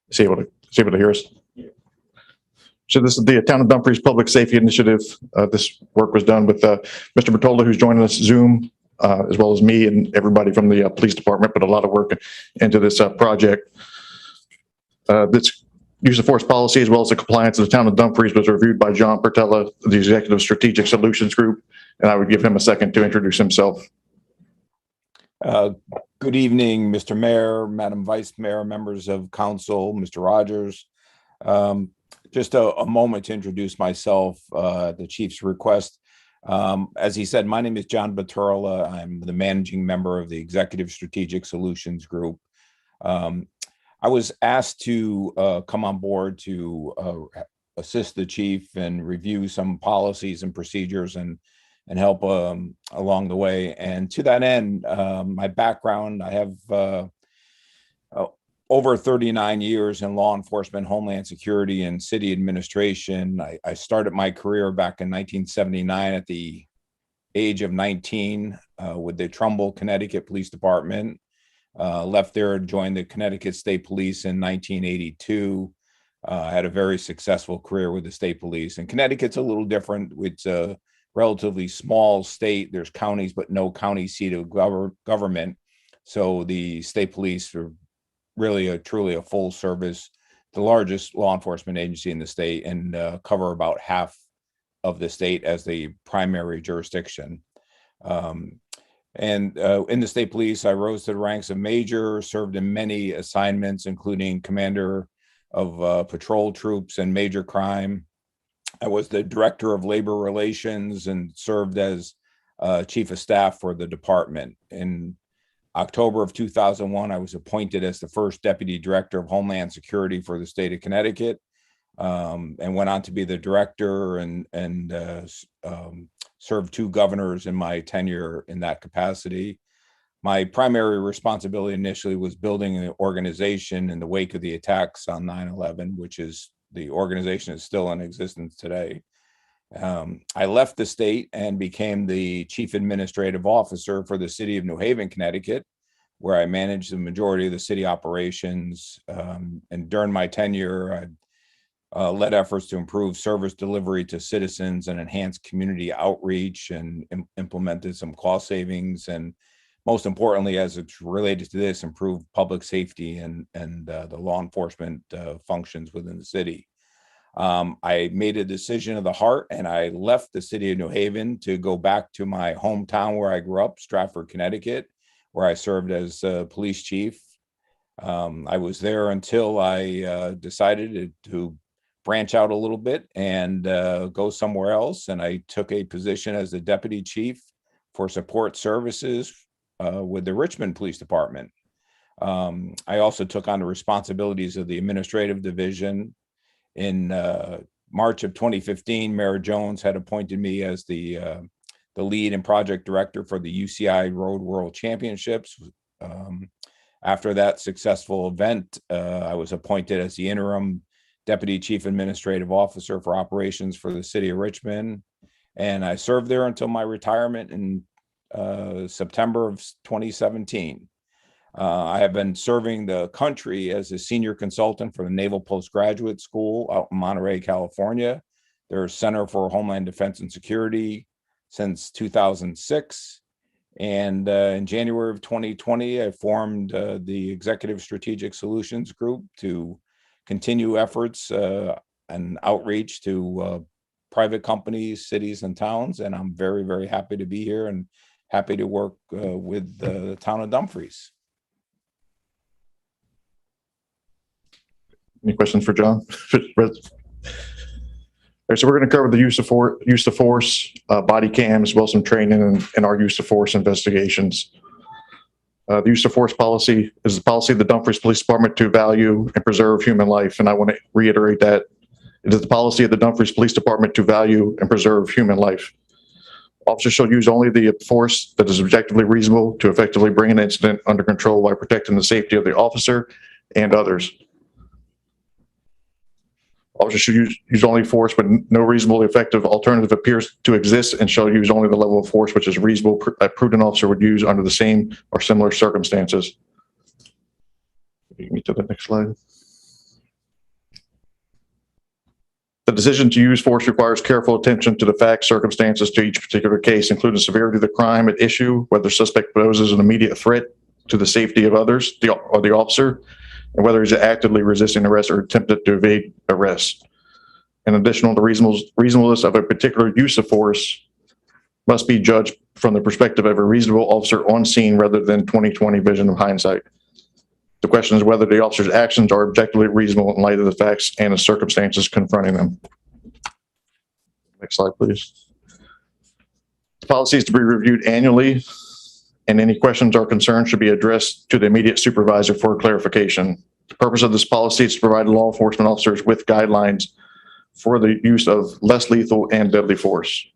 Is he able to hear us? So this is the Town of Dumfries Public Safety Initiative. This work was done with Mr. Bertola, who's joining us Zoom, as well as me and everybody from the police department, but a lot of work into this project. This use of force policy, as well as the compliance of the Town of Dumfries, was reviewed by John Bertola, the Executive Strategic Solutions Group, and I would give him a second to introduce himself. Good evening, Mr. Mayor, Madam Vice Mayor, members of council, Mr. Rogers. Just a moment to introduce myself, the chief's request. As he said, my name is John Baturla. I'm the managing member of the Executive Strategic Solutions Group. I was asked to come on board to assist the chief and review some policies and procedures and help along the way. And to that end, my background, I have over 39 years in law enforcement, homeland security, and city administration. I started my career back in 1979 at the age of 19 with the Trumbull, Connecticut Police Department. Left there, joined the Connecticut State Police in 1982. Had a very successful career with the state police. And Connecticut's a little different. It's a relatively small state. There's counties, but no county seat of government. So the state police are really truly a full service, the largest law enforcement agency in the state, and cover about half of the state as the primary jurisdiction. And in the state police, I rose to the ranks of major, served in many assignments, including commander of patrol troops and major crime. I was the director of labor relations and served as chief of staff for the department. In October of 2001, I was appointed as the first deputy director of Homeland Security for the state of Connecticut. and went on to be the director and served 2 governors in my tenure in that capacity. My primary responsibility initially was building an organization in the wake of the attacks on 9/11, which is the organization is still in existence today. I left the state and became the chief administrative officer for the city of New Haven, Connecticut, where I managed the majority of the city operations. And during my tenure, I led efforts to improve service delivery to citizens and enhance community outreach, and implemented some cost savings, and most importantly, as it's related to this, improve public safety and the law enforcement functions within the city. I made a decision of the heart, and I left the city of New Haven to go back to my hometown where I grew up, Stratford, Connecticut, where I served as police chief. I was there until I decided to branch out a little bit and go somewhere else. And I took a position as the deputy chief for support services with the Richmond Police Department. I also took on the responsibilities of the administrative division. In March of 2015, Mayor Jones had appointed me as the lead and project director for the UCI Road World Championships. After that successful event, I was appointed as the interim deputy chief administrative officer for operations for the city of Richmond. And I served there until my retirement in September of 2017. I have been serving the country as a senior consultant for the Naval Postgraduate School out in Monterey, California, their Center for Homeland Defense and Security, since 2006. And in January of 2020, I formed the Executive Strategic Solutions Group to continue efforts and outreach to private companies, cities, and towns. And I'm very, very happy to be here and happy to work with the town of Dumfries. Any questions for John? All right, so we're going to cover the use of force, body cams, as well as some training and our use of force investigations. The use of force policy is the policy of the Dumfries Police Department to value and preserve human life. And I want to reiterate that it is the policy of the Dumfries Police Department to value and preserve human life. Officers shall use only the force that is objectively reasonable to effectively bring an incident under control while protecting the safety of the officer and others. Officers should use only force, but no reasonably effective alternative appears to exist, and shall use only the level of force which is reasonable a prudent officer would use under the same or similar circumstances. You can get to the next slide. The decision to use force requires careful attention to the facts, circumstances to each particular case, including the severity of the crime at issue, whether the suspect poses an immediate threat to the safety of others or the officer, and whether he's actively resisting arrest or attempted to evade arrest. In addition, the reasonableness of a particular use of force must be judged from the perspective of a reasonable officer on scene rather than 20/20 vision of hindsight. The question is whether the officer's actions are objectively reasonable in light of the facts and the circumstances confronting them. Next slide, please. The policy is to be reviewed annually, and any questions or concerns should be addressed to the immediate supervisor for clarification. The purpose of this policy is to provide law enforcement officers with guidelines for the use of less lethal and deadly force.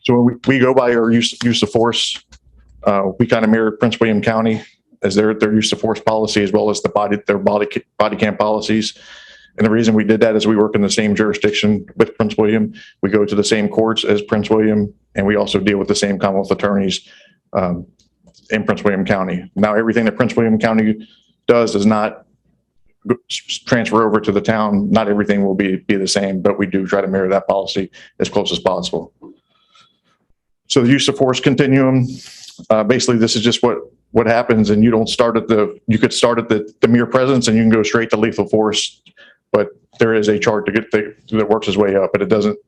So when we go by our use of force, we kind of mirror Prince William County as their use of force policy, as well as their body cam policies. And the reason we did that is we work in the same jurisdiction with Prince William. We go to the same courts as Prince William, and we also deal with the same Commonwealth attorneys in Prince William County. Now, everything that Prince William County does not transfer over to the town. Not everything will be the same, but we do try to mirror that policy as close as possible. So the use of force continuum, basically this is just what happens, and you don't start at you could start at the mere presence and you can go straight to lethal force, but there is a chart to get that works its way up, but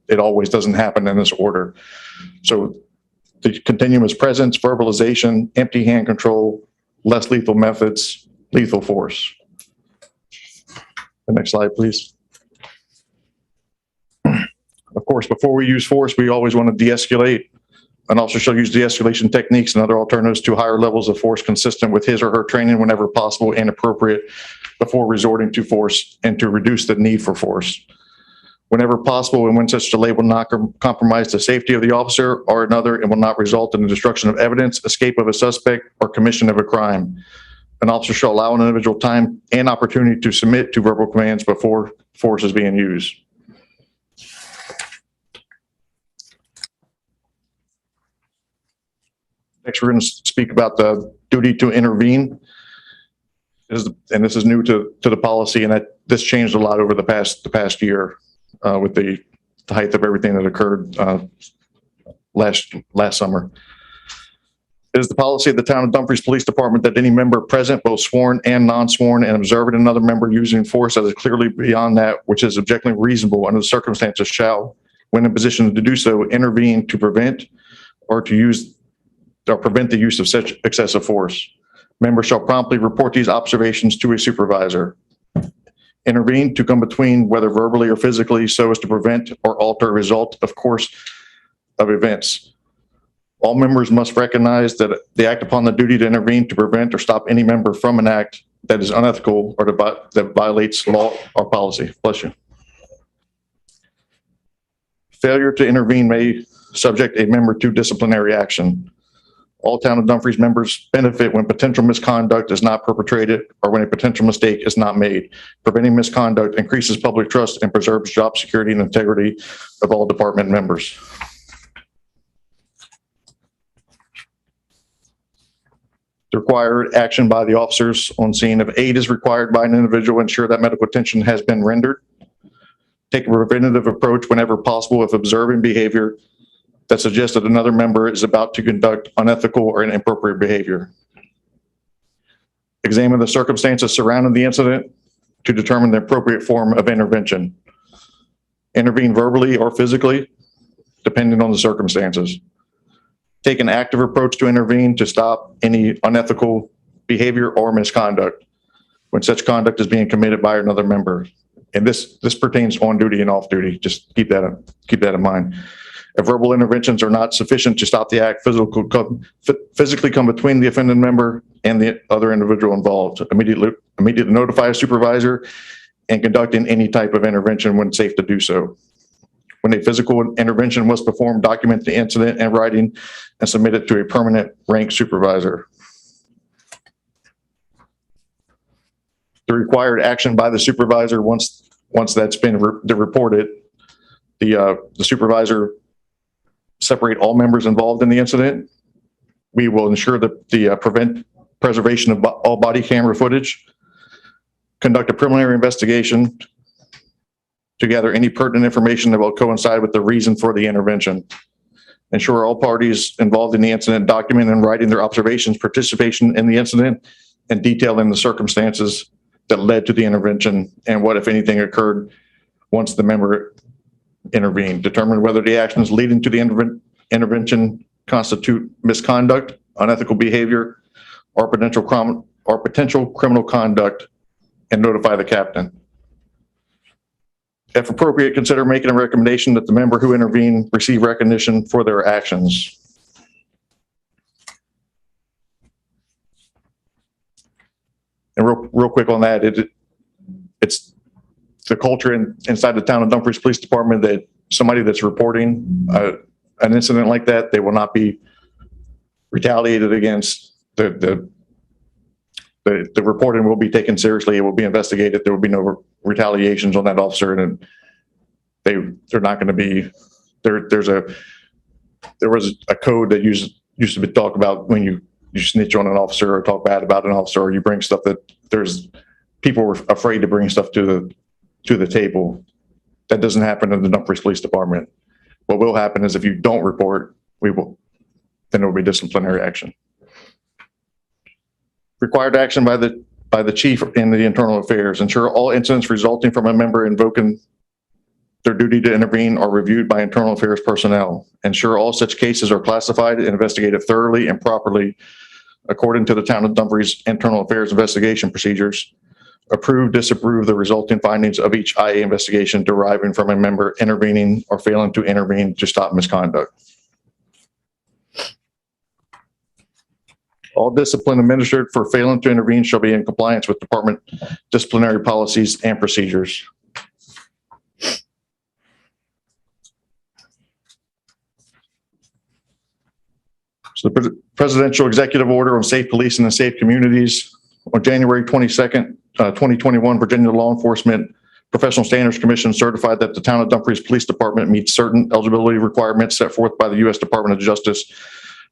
it always doesn't happen in this order. So the continuum is presence, verbalization, empty hand control, less lethal methods, lethal force. The next slide, please. Of course, before we use force, we always want to de-escalate. An officer shall use de-escalation techniques and other alternatives to higher levels of force consistent with his or her training whenever possible and appropriate before resorting to force and to reduce the need for force. Whenever possible and when such delay will not compromise the safety of the officer or another and will not result in the destruction of evidence, escape of a suspect, or commission of a crime. An officer shall allow an individual time and opportunity to submit to verbal commands before force is being used. Next, we're going to speak about the duty to intervene. And this is new to the policy, and that this changed a lot over the past year with the height of everything that occurred last summer. It is the policy of the Town of Dumfries Police Department that any member present, both sworn and non-sworn, and observing another member using force that is clearly beyond that which is objectively reasonable under the circumstances shall, when in position to do so, intervene to prevent or prevent the use of such excessive force. Members shall promptly report these observations to a supervisor. Intervene to come between, whether verbally or physically, so as to prevent or alter a result of course of events. All members must recognize that they act upon the duty to intervene to prevent or stop any member from an act that is unethical or that violates law or policy. Bless you. Failure to intervene may subject a member to disciplinary action. All Town of Dumfries members benefit when potential misconduct is not perpetrated or when a potential mistake is not made. Preventing misconduct increases public trust and preserves job security and integrity of all department members. The required action by the officers on scene: if aid is required by an individual, ensure that medical attention has been rendered. Take a preventative approach whenever possible if observing behavior that suggests that another member is about to conduct unethical or inappropriate behavior. Examine the circumstances surrounding the incident to determine the appropriate form of intervention. Intervene verbally or physically, depending on the circumstances. Take an active approach to intervene to stop any unethical behavior or misconduct when such conduct is being committed by another member. And this pertains on duty and off duty. Just keep that in mind. If verbal interventions are not sufficient to stop the act, physically come between the offended member and the other individual involved. Immediately notify a supervisor and conducting any type of intervention when safe to do so. When a physical intervention was performed, document the incident in writing and submit it to a permanent rank supervisor. The required action by the supervisor, once that's been reported, the supervisor separate all members involved in the incident. We will ensure that the preservation of all body camera footage, conduct a preliminary investigation to gather any pertinent information that will coincide with the reason for the intervention. Ensure all parties involved in the incident document and writing their observations, participation in the incident, and detailing the circumstances that led to the intervention and what, if anything, occurred once the member intervened. Determine whether the actions leading to the intervention constitute misconduct, unethical behavior, or potential criminal conduct, and notify the captain. If appropriate, consider making a recommendation that the member who intervened receive recognition for their actions. And real quick on that, it's the culture inside the Town of Dumfries Police Department that somebody that's reporting an incident like that, they will not be retaliated against. The reporting will be taken seriously. It will be investigated. There will be no retaliations on that officer, and they're not going to be there. There was a code that used to be talk about when you snitch on an officer or talk bad about an officer, or you bring stuff that people were afraid to bring stuff to the table. That doesn't happen in the Dumfries Police Department. What will happen is if you don't report, then there will be disciplinary action. Required action by the chief in the internal affairs. Ensure all incidents resulting from a member invoking their duty to intervene are reviewed by internal affairs personnel. Ensure all such cases are classified and investigated thoroughly and properly according to the Town of Dumfries internal affairs investigation procedures. Approve, disapprove the resulting findings of each IA investigation deriving from a member intervening or failing to intervene to stop misconduct. All discipline administered for failing to intervene shall be in compliance with department disciplinary policies and procedures. So the Presidential Executive Order on Safe Policing and Safe Communities on January 22nd, 2021, Virginia Law Enforcement Professional Standards Commission certified that the town of Dumfries Police Department meets certain eligibility requirements set forth by the U.S. Department of Justice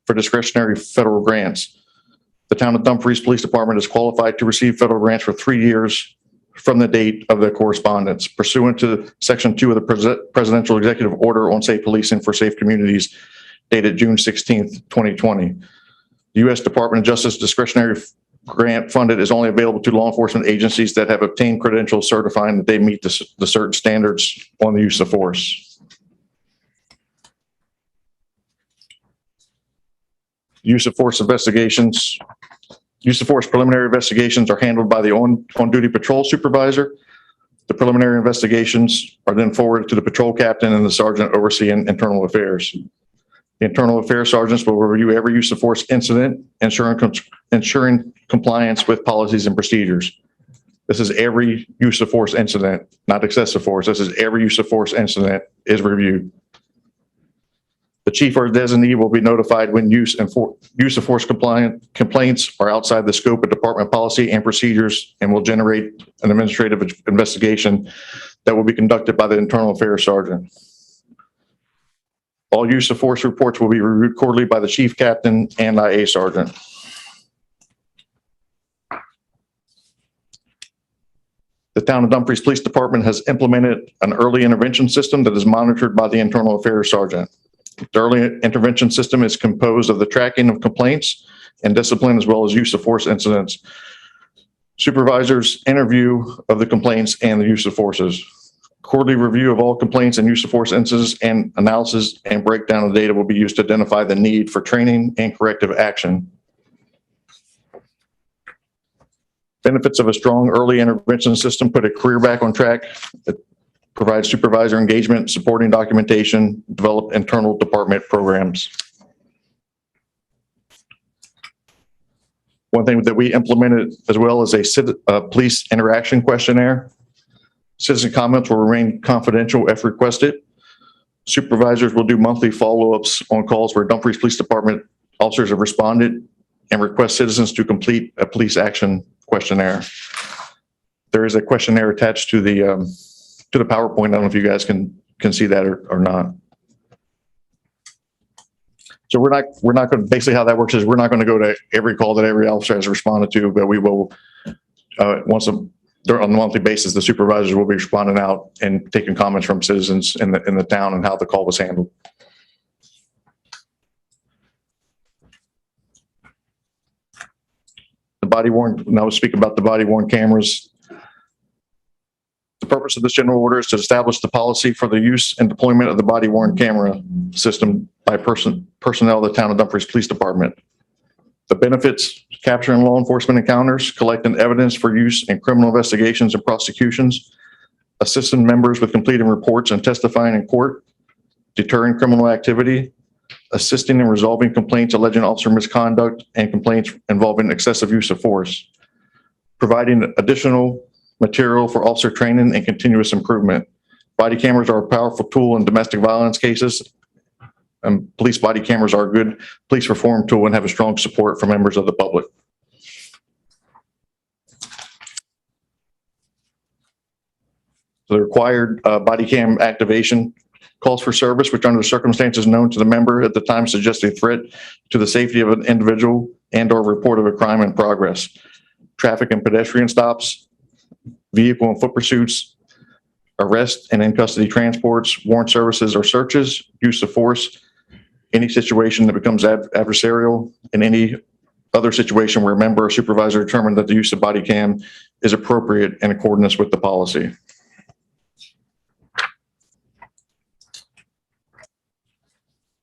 for discretionary federal grants. The town of Dumfries Police Department is qualified to receive federal grants for 3 years from the date of the correspondence pursuant to Section 2 of the Presidential Executive Order on Safe Policing for Safe Communities dated June 16th, 2020. The U.S. Department of Justice discretionary grant funded is only available to law enforcement agencies that have obtained credentials certifying that they meet the certain standards on the use of force. Use of force investigations. Use of force preliminary investigations are handled by the on-duty patrol supervisor. The preliminary investigations are then forwarded to the patrol captain and the sergeant overseeing internal affairs. The internal affairs sergeants will review every use of force incident, ensuring compliance with policies and procedures. This is every use of force incident, not excessive force. This is every use of force incident is reviewed. The chief or designee will be notified when use of force complaints are outside the scope of department policy and procedures and will generate an administrative investigation that will be conducted by the internal affairs sergeant. All use of force reports will be reviewed quarterly by the chief captain and IA sergeant. The town of Dumfries Police Department has implemented an early intervention system that is monitored by the internal affairs sergeant. The early intervention system is composed of the tracking of complaints and discipline, as well as use of force incidents, supervisors' interview of the complaints and the use of forces. Quarterly review of all complaints and use of force incidents and analysis and breakdown of data will be used to identify the need for training and corrective action. Benefits of a strong early intervention system: put a career back on track. It provides supervisor engagement, supporting documentation, develop internal department programs. One thing that we implemented as well is a police interaction questionnaire. Citizen comments will remain confidential if requested. Supervisors will do monthly follow-ups on calls where Dumfries Police Department officers have responded and request citizens to complete a police action questionnaire. There is a questionnaire attached to the PowerPoint. I don't know if you guys can see that or not. So we're not going to, basically how that works is we're not going to go to every call that every officer has responded to, but we will, on a monthly basis, the supervisors will be responding out and taking comments from citizens in the town and how the call was handled. The body worn, now we'll speak about the body worn cameras. The purpose of this general order is to establish the policy for the use and deployment of the body worn camera system by personnel of the town of Dumfries Police Department. The benefits: capturing law enforcement encounters, collecting evidence for use in criminal investigations and prosecutions, assisting members with completing reports and testifying in court, deterring criminal activity, assisting in resolving complaints alleging officer misconduct and complaints involving excessive use of force, providing additional material for officer training and continuous improvement. Body cameras are a powerful tool in domestic violence cases, and police body cameras are a good police reform tool and have a strong support from members of the public. So the required body cam activation: calls for service which under circumstances known to the member at the time suggest a threat to the safety of an individual and or report of a crime in progress, traffic and pedestrian stops, vehicle and foot pursuits, arrest and in custody transports, warrant services or searches, use of force, any situation that becomes adversarial, and any other situation where a member or supervisor determined that the use of body cam is appropriate in accordance with the policy.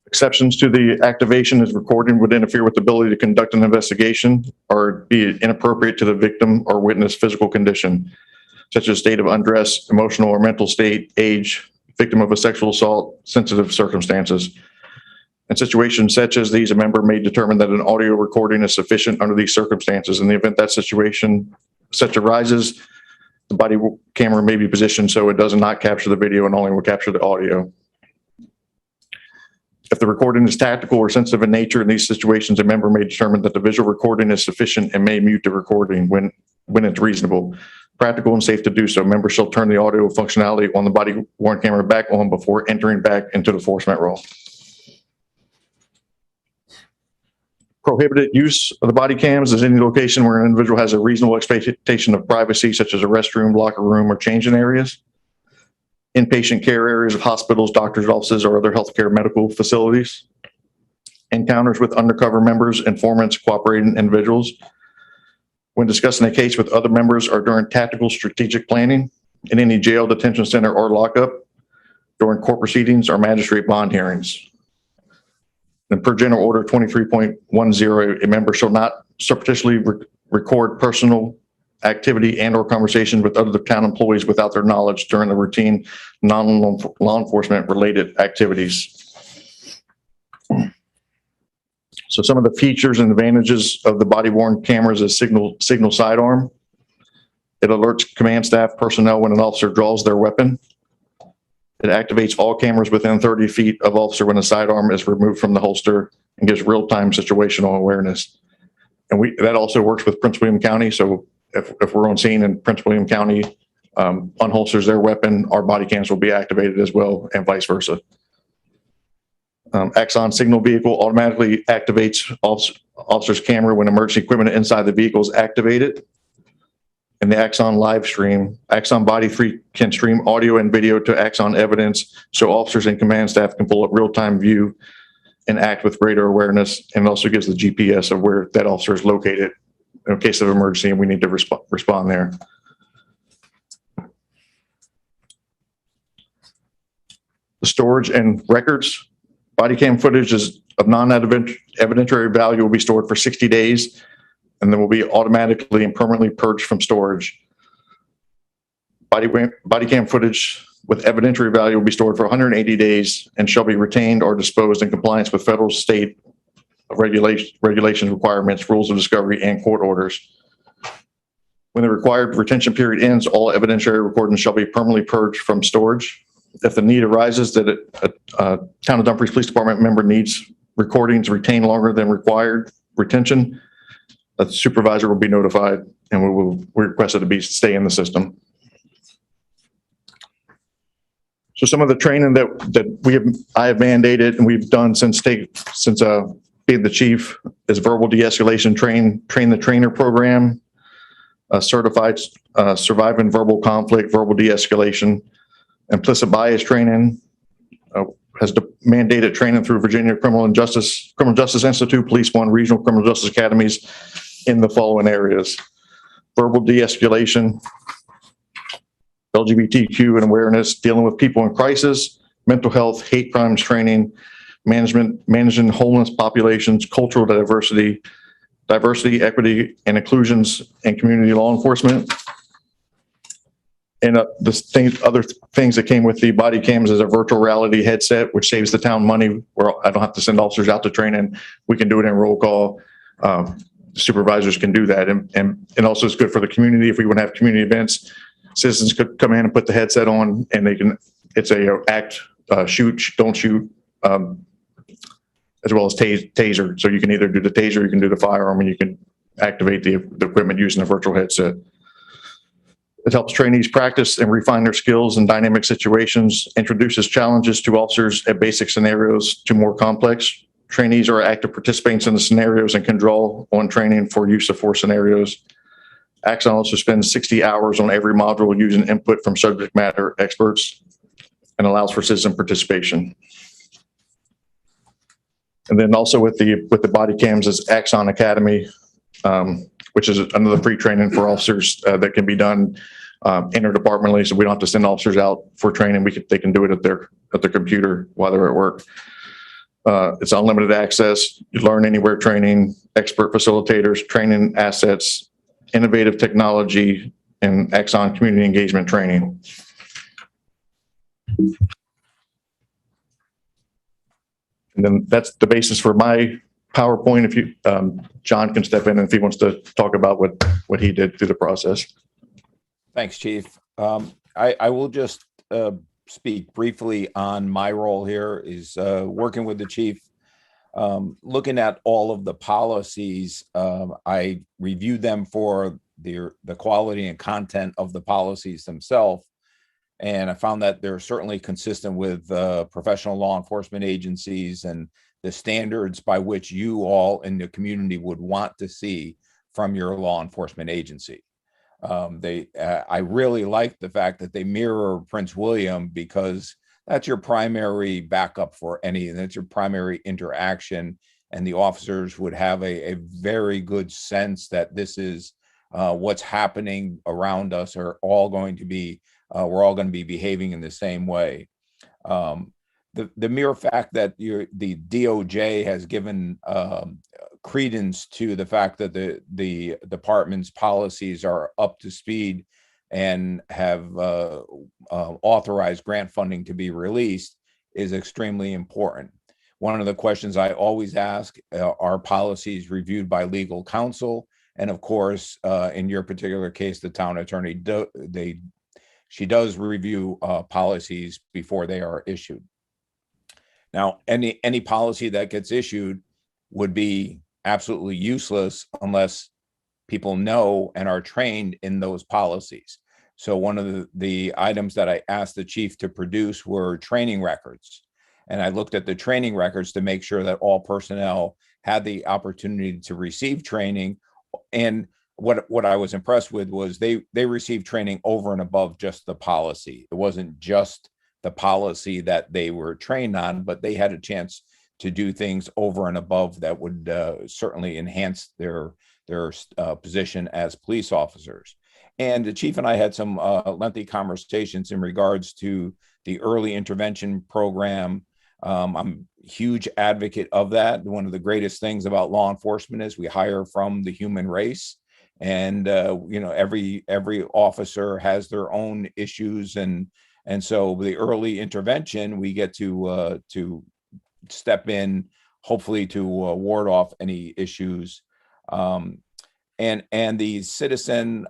Exceptions to the activation is recording would interfere with the ability to conduct an investigation or be inappropriate to the victim or witness physical condition, such as state of undress, emotional or mental state, age, victim of a sexual assault, sensitive circumstances. In situations such as these, a member may determine that an audio recording is sufficient under these circumstances. In the event that situation such arises, the body camera may be positioned so it does not capture the video and only will capture the audio. If the recording is tactical or sensitive in nature, in these situations, a member may determine that the visual recording is sufficient and may mute the recording when it's reasonable, practical, and safe to do so. Members shall turn the audio functionality on the body worn camera back on before entering back into the enforcement role. Prohibited use of the body cams is any location where an individual has a reasonable expectation of privacy, such as a restroom, locker room, or changing areas. Inpatient care areas of hospitals, doctors' offices, or other healthcare medical facilities. Encounters with undercover members, informants, cooperating individuals. When discussing a case with other members or during tactical strategic planning, in any jail, detention center, or lockup, during court proceedings or magistrate bond hearings. And per General Order 23.10, a member shall not surreptitiously record personal activity and or conversations with other town employees without their knowledge during the routine non-law enforcement related activities. So some of the features and advantages of the body worn cameras is signal sidearm. It alerts command staff personnel when an officer draws their weapon. It activates all cameras within 30 feet of officer when the sidearm is removed from the holster and gives real-time situational awareness. And that also works with Prince William County. So if we're on scene in Prince William County, unholsters their weapon, our body cams will be activated as well, and vice versa. Axon signal vehicle automatically activates officer's camera when emergency equipment inside the vehicle is activated. And the Axon live stream, Axon Body 3 can stream audio and video to Axon evidence so officers and command staff can pull up real-time view and act with greater awareness, and also gives the GPS of where that officer is located in case of emergency and we need to respond there. The storage and records. Body cam footage is of non-evidentiary value will be stored for 60 days and then will be automatically and permanently purged from storage. Body cam footage with evidentiary value will be stored for 180 days and shall be retained or disposed in compliance with federal, state regulations, requirements, rules of discovery, and court orders. When the required retention period ends, all evidentiary recordings shall be permanently purged from storage. If the need arises that a Town of Dumfries Police Department member needs recordings retained longer than required retention, a supervisor will be notified and we will request it to stay in the system. So some of the training that I have mandated and we've done since being the chief is verbal de-escalation train the trainer program, certified surviving verbal conflict, verbal de-escalation, implicit bias training, has mandated training through Virginia Criminal Justice Institute, Police One, Regional Criminal Justice Academies in the following areas: verbal de-escalation, LGBTQ and awareness, dealing with people in crisis, mental health, hate crimes training, managing homeless populations, cultural diversity, equity, and inclusions, and community law enforcement. And other things that came with the body cams is a virtual reality headset, which saves the town money, where I don't have to send officers out to training. We can do it in roll call. Supervisors can do that. And also it's good for the community. If we want to have community events, citizens could come in and put the headset on and it's a act, shoot, don't shoot, as well as taser. So you can either do the taser, you can do the firearm, and you can activate the equipment using a virtual headset. It helps trainees practice and refine their skills in dynamic situations, introduces challenges to officers at basic scenarios to more complex. Trainees are active participants in the scenarios and can draw on training for use of force scenarios. Axon also spends 60 hours on every module using input from subject matter experts and allows for citizen participation. And then also with the body cams is Axon Academy, which is another pre-training for officers that can be done interdepartmentally, so we don't have to send officers out for training. They can do it at their computer while they're at work. It's unlimited access, you learn anywhere training, expert facilitators, training assets, innovative technology, and Axon community engagement training. And then that's the basis for my PowerPoint. If you, John can step in if he wants to talk about what he did through the process. Thanks, Chief. I will just speak briefly on my role here is working with the chief, looking at all of the policies. I reviewed them for the quality and content of the policies themselves. And I found that they're certainly consistent with professional law enforcement agencies and the standards by which you all in the community would want to see from your law enforcement agency. I really like the fact that they mirror Prince William, because that's your primary backup for that's your primary interaction. And the officers would have a very good sense that this is what's happening around us are all going to be, we're all going to be behaving in the same way. The mere fact that the DOJ has given credence to the fact that the department's policies are up to speed and have authorized grant funding to be released is extremely important. One of the questions I always ask, are policies reviewed by legal counsel? And of course, in your particular case, the town attorney, she does review policies before they are issued. Now, any policy that gets issued would be absolutely useless unless people know and are trained in those policies. So one of the items that I asked the chief to produce were training records. And I looked at the training records to make sure that all personnel had the opportunity to receive training. And what I was impressed with was they received training over and above just the policy. It wasn't just the policy that they were trained on, but they had a chance to do things over and above that would certainly enhance their position as police officers. And the chief and I had some lengthy conversations in regards to the early intervention program. I'm a huge advocate of that. One of the greatest things about law enforcement is we hire from the human race. And every officer has their own issues, and so the early intervention, we get to step in, hopefully to ward off any issues. And the citizen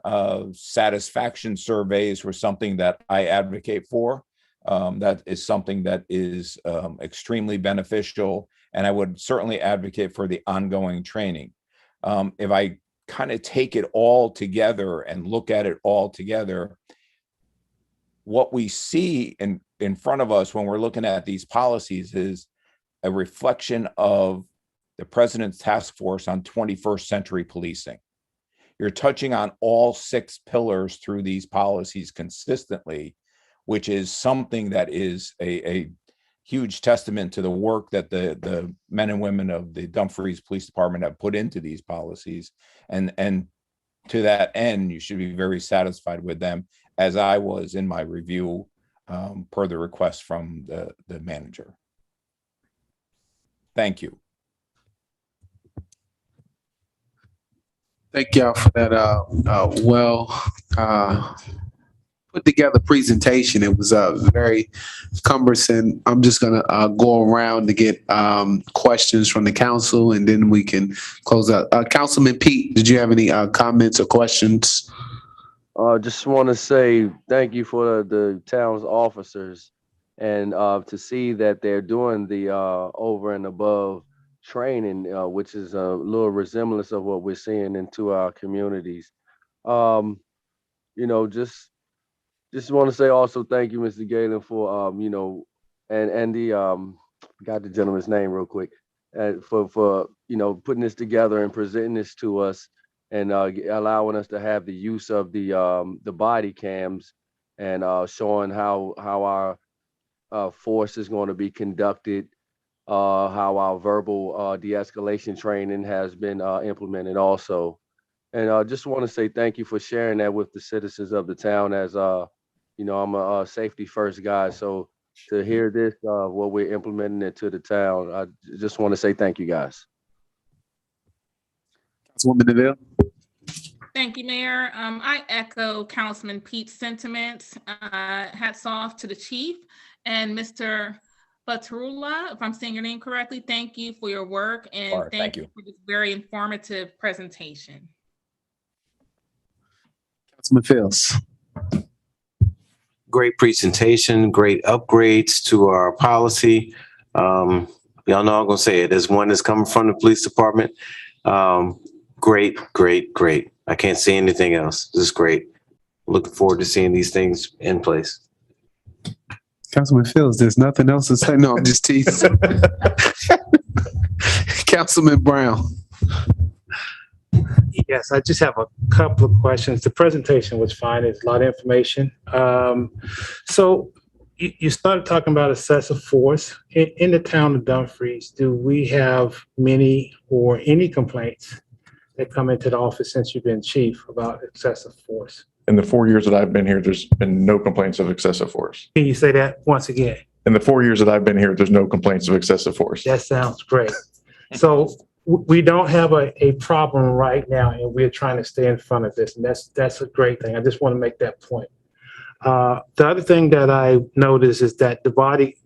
satisfaction surveys were something that I advocate for. That is something that is extremely beneficial, and I would certainly advocate for the ongoing training. If I kind of take it all together and look at it all together, what we see in front of us when we're looking at these policies is a reflection of the President's task force on 21st century policing. You're touching on all 6 pillars through these policies consistently, which is something that is a huge testament to the work that the men and women of the Dumfries Police Department have put into these policies. And to that end, you should be very satisfied with them, as I was in my review per the request from the manager. Thank you. Thank y'all for that put together presentation. It was very cumbersome. I'm just gonna go around to get questions from the council, and then we can close out. Councilman Pete, did you have any comments or questions? Just want to say thank you for the town's officers, and to see that they're doing the over and above training, which is a little resemblance of what we're seeing into our communities. Just want to say also thank you, Mr. Galen, for and the got the gentleman's name real quick, for putting this together and presenting this to us, and allowing us to have the use of the body cams, and showing how our force is going to be conducted, how our verbal de-escalation training has been implemented also. And I just want to say thank you for sharing that with the citizens of the town. As I'm a safety first guy, so to hear this, what we're implementing it to the town, I just want to say thank you, guys. Councilwoman DeVille. Thank you, Mayor. I echo Councilman Pete's sentiments. Hats off to the chief and Mr. Baturula, if I'm saying your name correctly, thank you for your work and Sure, thank you for this very informative presentation. Councilman Fields. Great presentation, great upgrades to our policy. Y'all know I'm gonna say it. There's one that's coming from the police department. Great, great, great. I can't say anything else. This is great. Looking forward to seeing these things in place. Councilman Fields, there's nothing else to say. No, I'm just teasing. Councilman Brown. Yes, I just have a couple of questions. The presentation was fine. It's a lot of information. So you started talking about excessive force. In the town of Dumfries, do we have many or any complaints that come into the office since you've been chief about excessive force? In the 4 years that I've been here, there's been no complaints of excessive force. Can you say that once again? In the 4 years that I've been here, there's no complaints of excessive force. That sounds great. So we don't have a problem right now, and we're trying to stay in front of this, and that's a great thing. I just want to make that point. The other thing that I noticed is that the body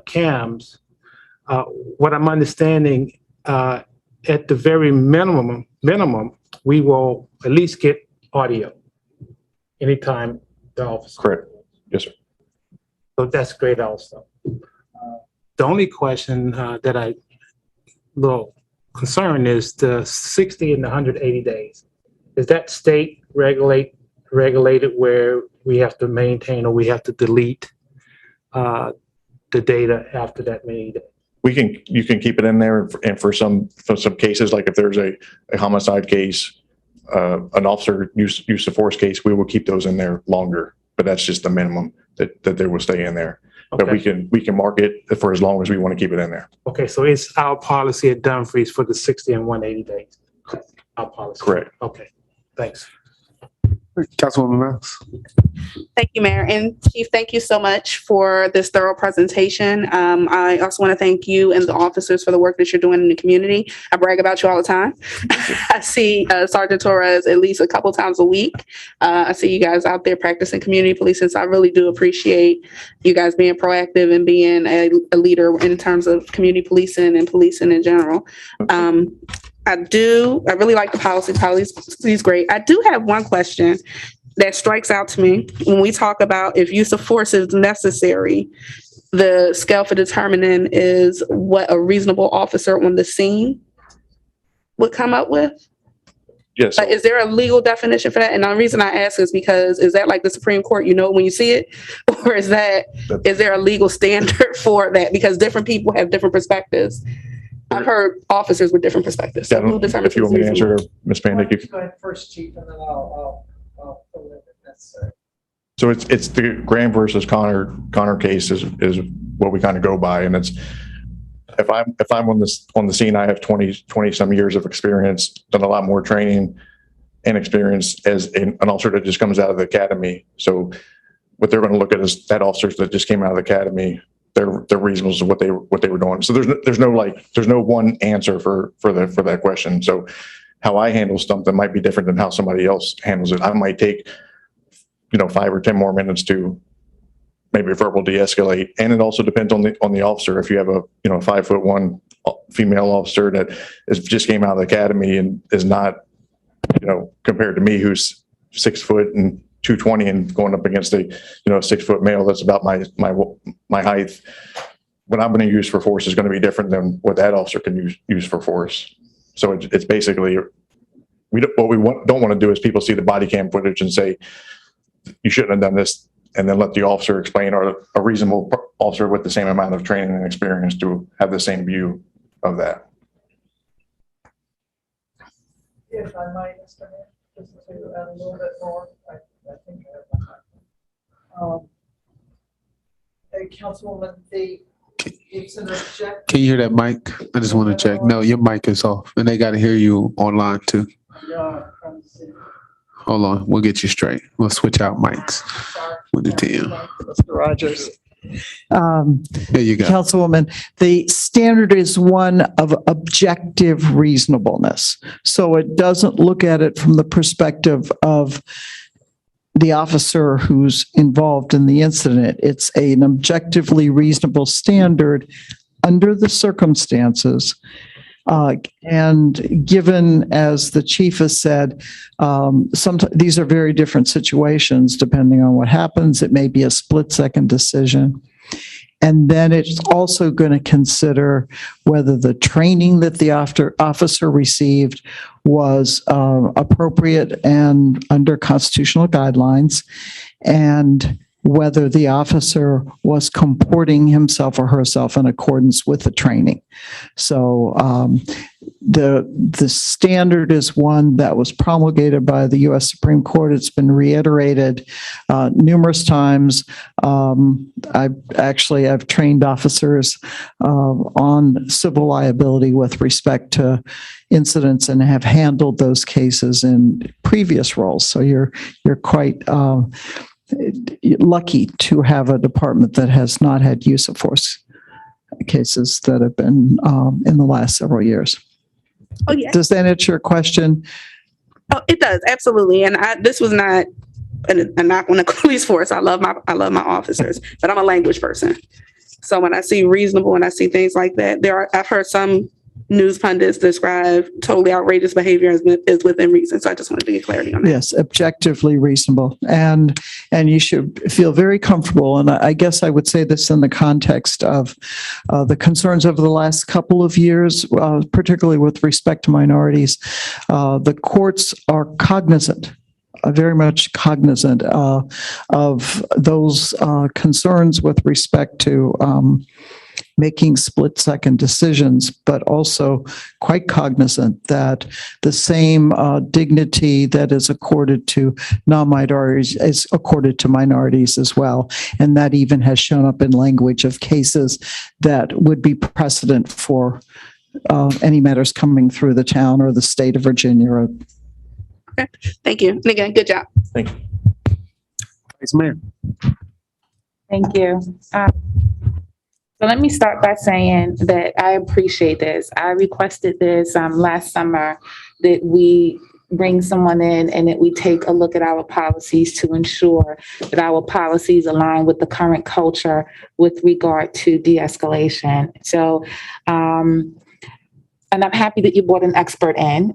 cams, what I'm understanding, at the very minimum, we will at least get audio anytime the officer. Correct. Yes, sir. So that's great also. The only question that I little concern is the 60 and the 180 days. Is that state regulated where we have to maintain or we have to delete the data after that many days? You can keep it in there, and for some cases, like if there's a homicide case, an officer use of force case, we will keep those in there longer, but that's just the minimum that they will stay in there. Okay. But we can mark it for as long as we want to keep it in there. Okay, so it's our policy at Dumfries for the 60 and 180 days. Our policy. Correct. Okay, thanks. Councilwoman Miles. Thank you, Mayor. And Chief, thank you so much for this thorough presentation. I also want to thank you and the officers for the work that you're doing in the community. I brag about you all the time. I see Sergeant Torres at least a couple times a week. I see you guys out there practicing community policing. So I really do appreciate you guys being proactive and being a leader in terms of community policing and policing in general. I really like the policy. Policy is great. I do have one question that strikes out to me when we talk about if use of force is necessary. The scale for determining is what a reasonable officer on the scene would come up with. Yes. Is there a legal definition for that? And the reason I ask is because is that like the Supreme Court, when you see it, or is there a legal standard for that? Because different people have different perspectives. I've heard officers with different perspectives. So who determines if you want me to answer, Ms. Pandick. Go ahead first, Chief, and then I'll fill in if necessary. So it's the Graham versus Connor case is what we kind of go by, and it's if I'm on the scene, I have 20 some years of experience, done a lot more training and experience as an officer that just comes out of the academy. So what they're going to look at is that officers that just came out of the academy. They're reasonable to what they were doing. So there's no one answer for that question. So how I handle something might be different than how somebody else handles it. I might take 5 or 10 more minutes to maybe verbal de-escalate, and it also depends on the officer. If you have a 5'1" female officer that just came out of the academy and is not compared to me who's 6 foot and 220 and going up against a 6 foot male that's about my height, what I'm going to use for force is going to be different than what that officer can use for force. So it's basically what we don't want to do is people see the body cam footage and say you shouldn't have done this, and then let the officer explain, or a reasonable officer with the same amount of training and experience to have the same view of that. If I might, Mr. Mayor, just to add a little bit more, I think I have my time. Hey, Councilwoman, it's an objective. Can you hear that mic? I just want to check. No, your mic is off, and they got to hear you online too. Hold on, we'll get you straight. We'll switch out mics with the team. Mr. Rogers. There you go. Councilwoman, the standard is one of objective reasonableness. So it doesn't look at it from the perspective of the officer who's involved in the incident. It's an objectively reasonable standard under the circumstances. And given, as the chief has said, sometimes these are very different situations depending on what happens. It may be a split-second decision. And then it's also going to consider whether the training that the officer received was appropriate and under constitutional guidelines, and whether the officer was comporting himself or herself in accordance with the training. So the standard is one that was promulgated by the U.S. Supreme Court. It's been reiterated numerous times. I've trained officers on civil liability with respect to incidents and have handled those cases in previous roles. So you're quite lucky to have a department that has not had use of force cases that have been in the last several years. Oh, yeah. Does that answer your question? Oh, it does, absolutely. And this was not a knock on the police force. I love my officers, but I'm a language person. So when I see reasonable and I see things like that, I've heard some news pundits describe totally outrageous behavior as within reason. So I just wanted to get clarity on that. Yes, objectively reasonable. And you should feel very comfortable. And I guess I would say this in the context of the concerns over the last couple of years, particularly with respect to minorities. The courts are cognizant, very much cognizant of those concerns with respect to making split-second decisions, but also quite cognizant that the same dignity that is accorded to non-minorities is accorded to minorities as well. And that even has shown up in language of cases that would be precedent for any matters coming through the town or the state of Virginia. Okay, thank you. And again, good job. Thank you. Vice Mayor. Thank you. So let me start by saying that I appreciate this. I requested this last summer, that we bring someone in and that we take a look at our policies to ensure that our policies align with the current culture with regard to de-escalation. So, and I'm happy that you brought an expert in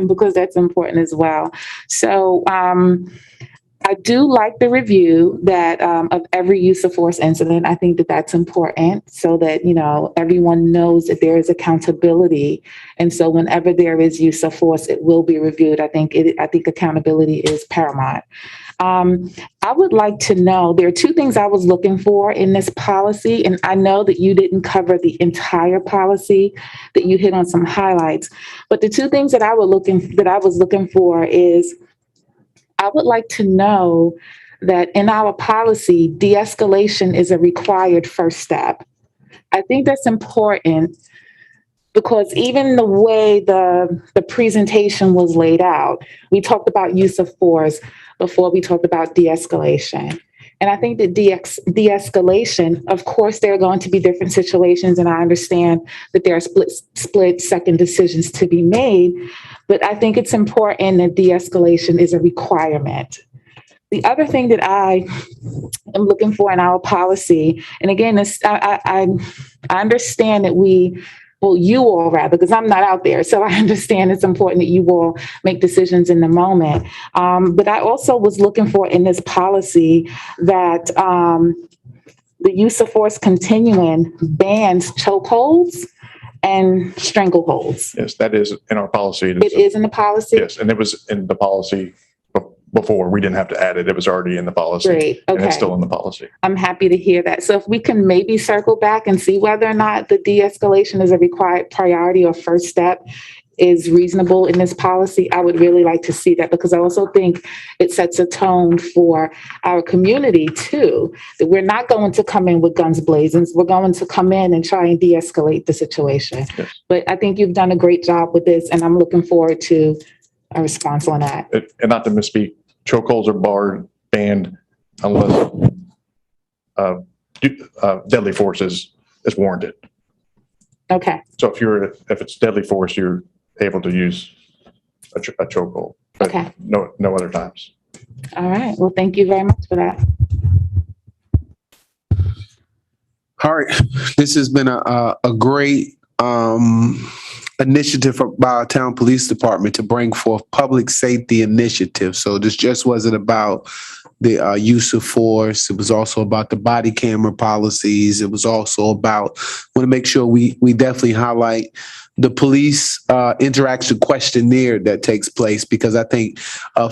because that's important as well. So, I do like the review that of every use of force incident. I think that that's important so that, everyone knows that there is accountability. And so whenever there is use of force, it will be reviewed. I think accountability is paramount. I would like to know, there are two things I was looking for in this policy, and I know that you didn't cover the entire policy, that you hit on some highlights. But the two things that I was looking for is, I would like to know that in our policy, de-escalation is a required first step. I think that's important because even the way the presentation was laid out, we talked about use of force before we talked about de-escalation. And I think that de-escalation, of course, there are going to be different situations, and I understand that there are split-second decisions to be made, but I think it's important that de-escalation is a requirement. The other thing that I am looking for in our policy, and again, I understand that you all rather, because I'm not out there. So I understand it's important that you all make decisions in the moment. But I also was looking for in this policy that the use of force continuum bans chokeholds and strangleholds. Yes, that is in our policy. It is in the policy? Yes, and it was in the policy before. We didn't have to add it. It was already in the policy. Great, okay. And it's still in the policy. I'm happy to hear that. So if we can maybe circle back and see whether or not the de-escalation is a required priority or first step is reasonable in this policy, I would really like to see that, because I also think it sets a tone for our community too, that we're not going to come in with guns blazing. We're going to come in and try and de-escalate the situation. Yes. But I think you've done a great job with this, and I'm looking forward to a response on that. And not to misspeak, chokeholds are banned unless deadly force is warranted. Okay. So if it's deadly force, you're able to use a chokehold. But okay. No other times. All right. Well, thank you very much for that. All right, this has been a great initiative by our town police department to bring forth public safety initiatives. So this just wasn't about the use of force. It was also about the body camera policies. It was also about, want to make sure we definitely highlight the police interaction questionnaire that takes place, because I think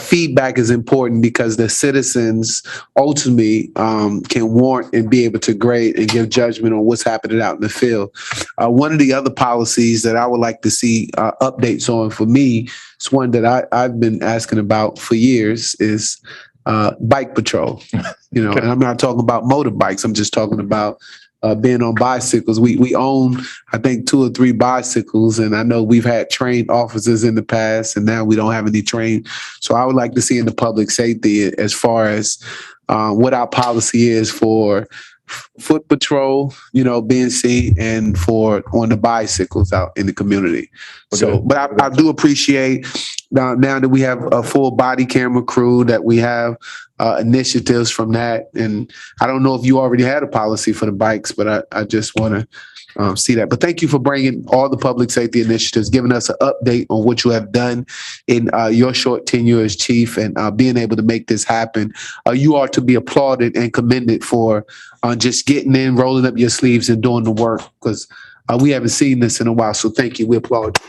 feedback is important, because the citizens ultimately can warrant and be able to grade and give judgment on what's happening out in the field. One of the other policies that I would like to see updates on, for me, it's one that I've been asking about for years, is bike patrol. You know, and I'm not talking about motorbikes. I'm just talking about being on bicycles. We own, I think, 2 or 3 bicycles, and I know we've had trained officers in the past, and now we don't have any trained. So I would like to see in the public safety, as far as what our policy is for foot patrol, you know, being seen, and for on the bicycles out in the community. So, but I do appreciate now that we have a full body camera crew, that we have initiatives from that. And I don't know if you already had a policy for the bikes, but I just want to see that. But thank you for bringing all the public safety initiatives, giving us an update on what you have done in your short tenure as chief, and being able to make this happen. You are to be applauded and commended for just getting in, rolling up your sleeves, and doing the work, because we haven't seen this in a while. So thank you. We applaud you.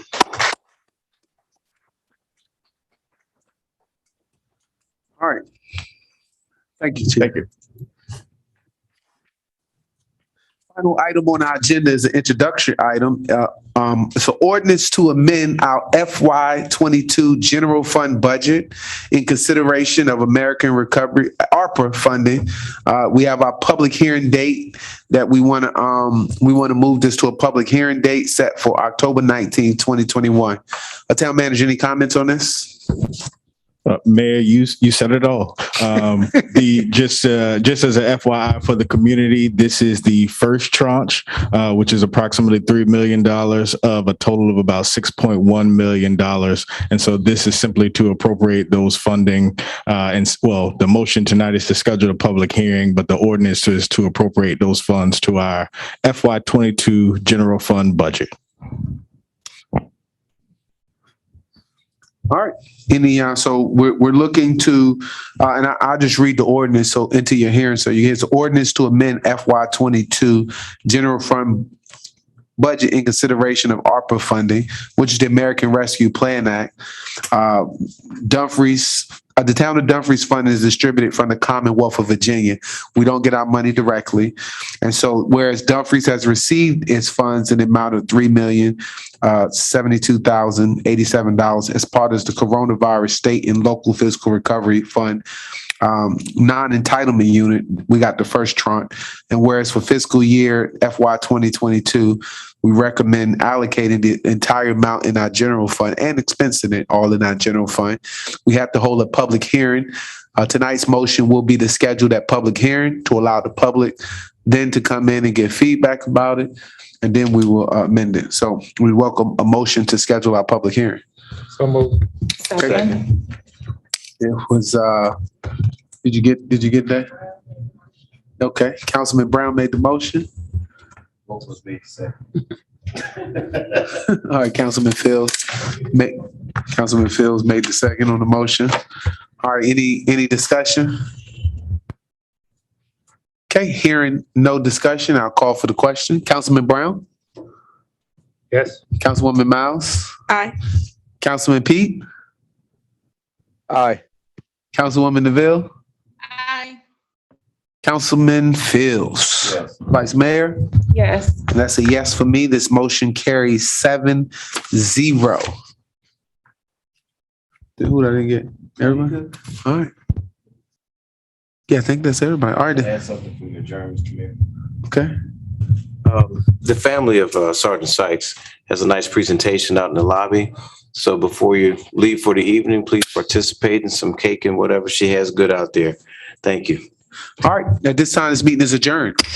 All right. Thank you, Chief. Thank you. Final item on our agenda is an introductory item. It's an ordinance to amend our FY22 general fund budget in consideration of American Recovery ARPA funding. We have our public hearing date that we want to move this to a public hearing date set for October 19, 2021. Town manager, any comments on this? Mayor, you said it all. Just as an FYI for the community, this is the first tranche, which is approximately $3 million of a total of about $6.1 million. And so this is simply to appropriate those funding. The motion tonight is to schedule a public hearing, but the ordinance is to appropriate those funds to our FY22 general fund budget. All right. So we're looking to, and I'll just read the ordinance into your hearing. So you hear it's an ordinance to amend FY22 general fund budget in consideration of ARPA funding, which is the American Rescue Plan Act. Dumfries, the town of Dumfries fund is distributed from the Commonwealth of Virginia. We don't get our money directly. And so whereas Dumfries has received its funds in the amount of $3,072,087 as part of the Coronavirus State and Local Fiscal Recovery Fund non-entitlement unit, we got the first tranche. And whereas for fiscal year FY 2022, we recommend allocating the entire amount in our general fund and expensing it all in our general fund. We have to hold a public hearing. Tonight's motion will be to schedule that public hearing to allow the public then to come in and give feedback about it, and then we will amend it. So we welcome a motion to schedule our public hearing. So moved. Okay. It was, did you get that? Okay, Councilman Brown made the motion. Vote was made second. All right, Councilman Fields made the second on the motion. All right, any discussion? Okay, hearing no discussion, I'll call for the question. Councilman Brown? Yes. Councilwoman Miles? Aye. Councilman Pete? Aye. Councilwoman Neville? Aye. Councilman Fields? Yes. Vice Mayor? Yes. And that's a yes for me. This motion carries 7-0. Who did I get? Everybody? All right. Yeah, I think that's everybody. All right. Add something from your Germans, Mayor. Okay. The family of Sergeant Sykes has a nice presentation out in the lobby. So before you leave for the evening, please participate in some cake and whatever she has good out there. Thank you. All right. At this time, this meeting is adjourned.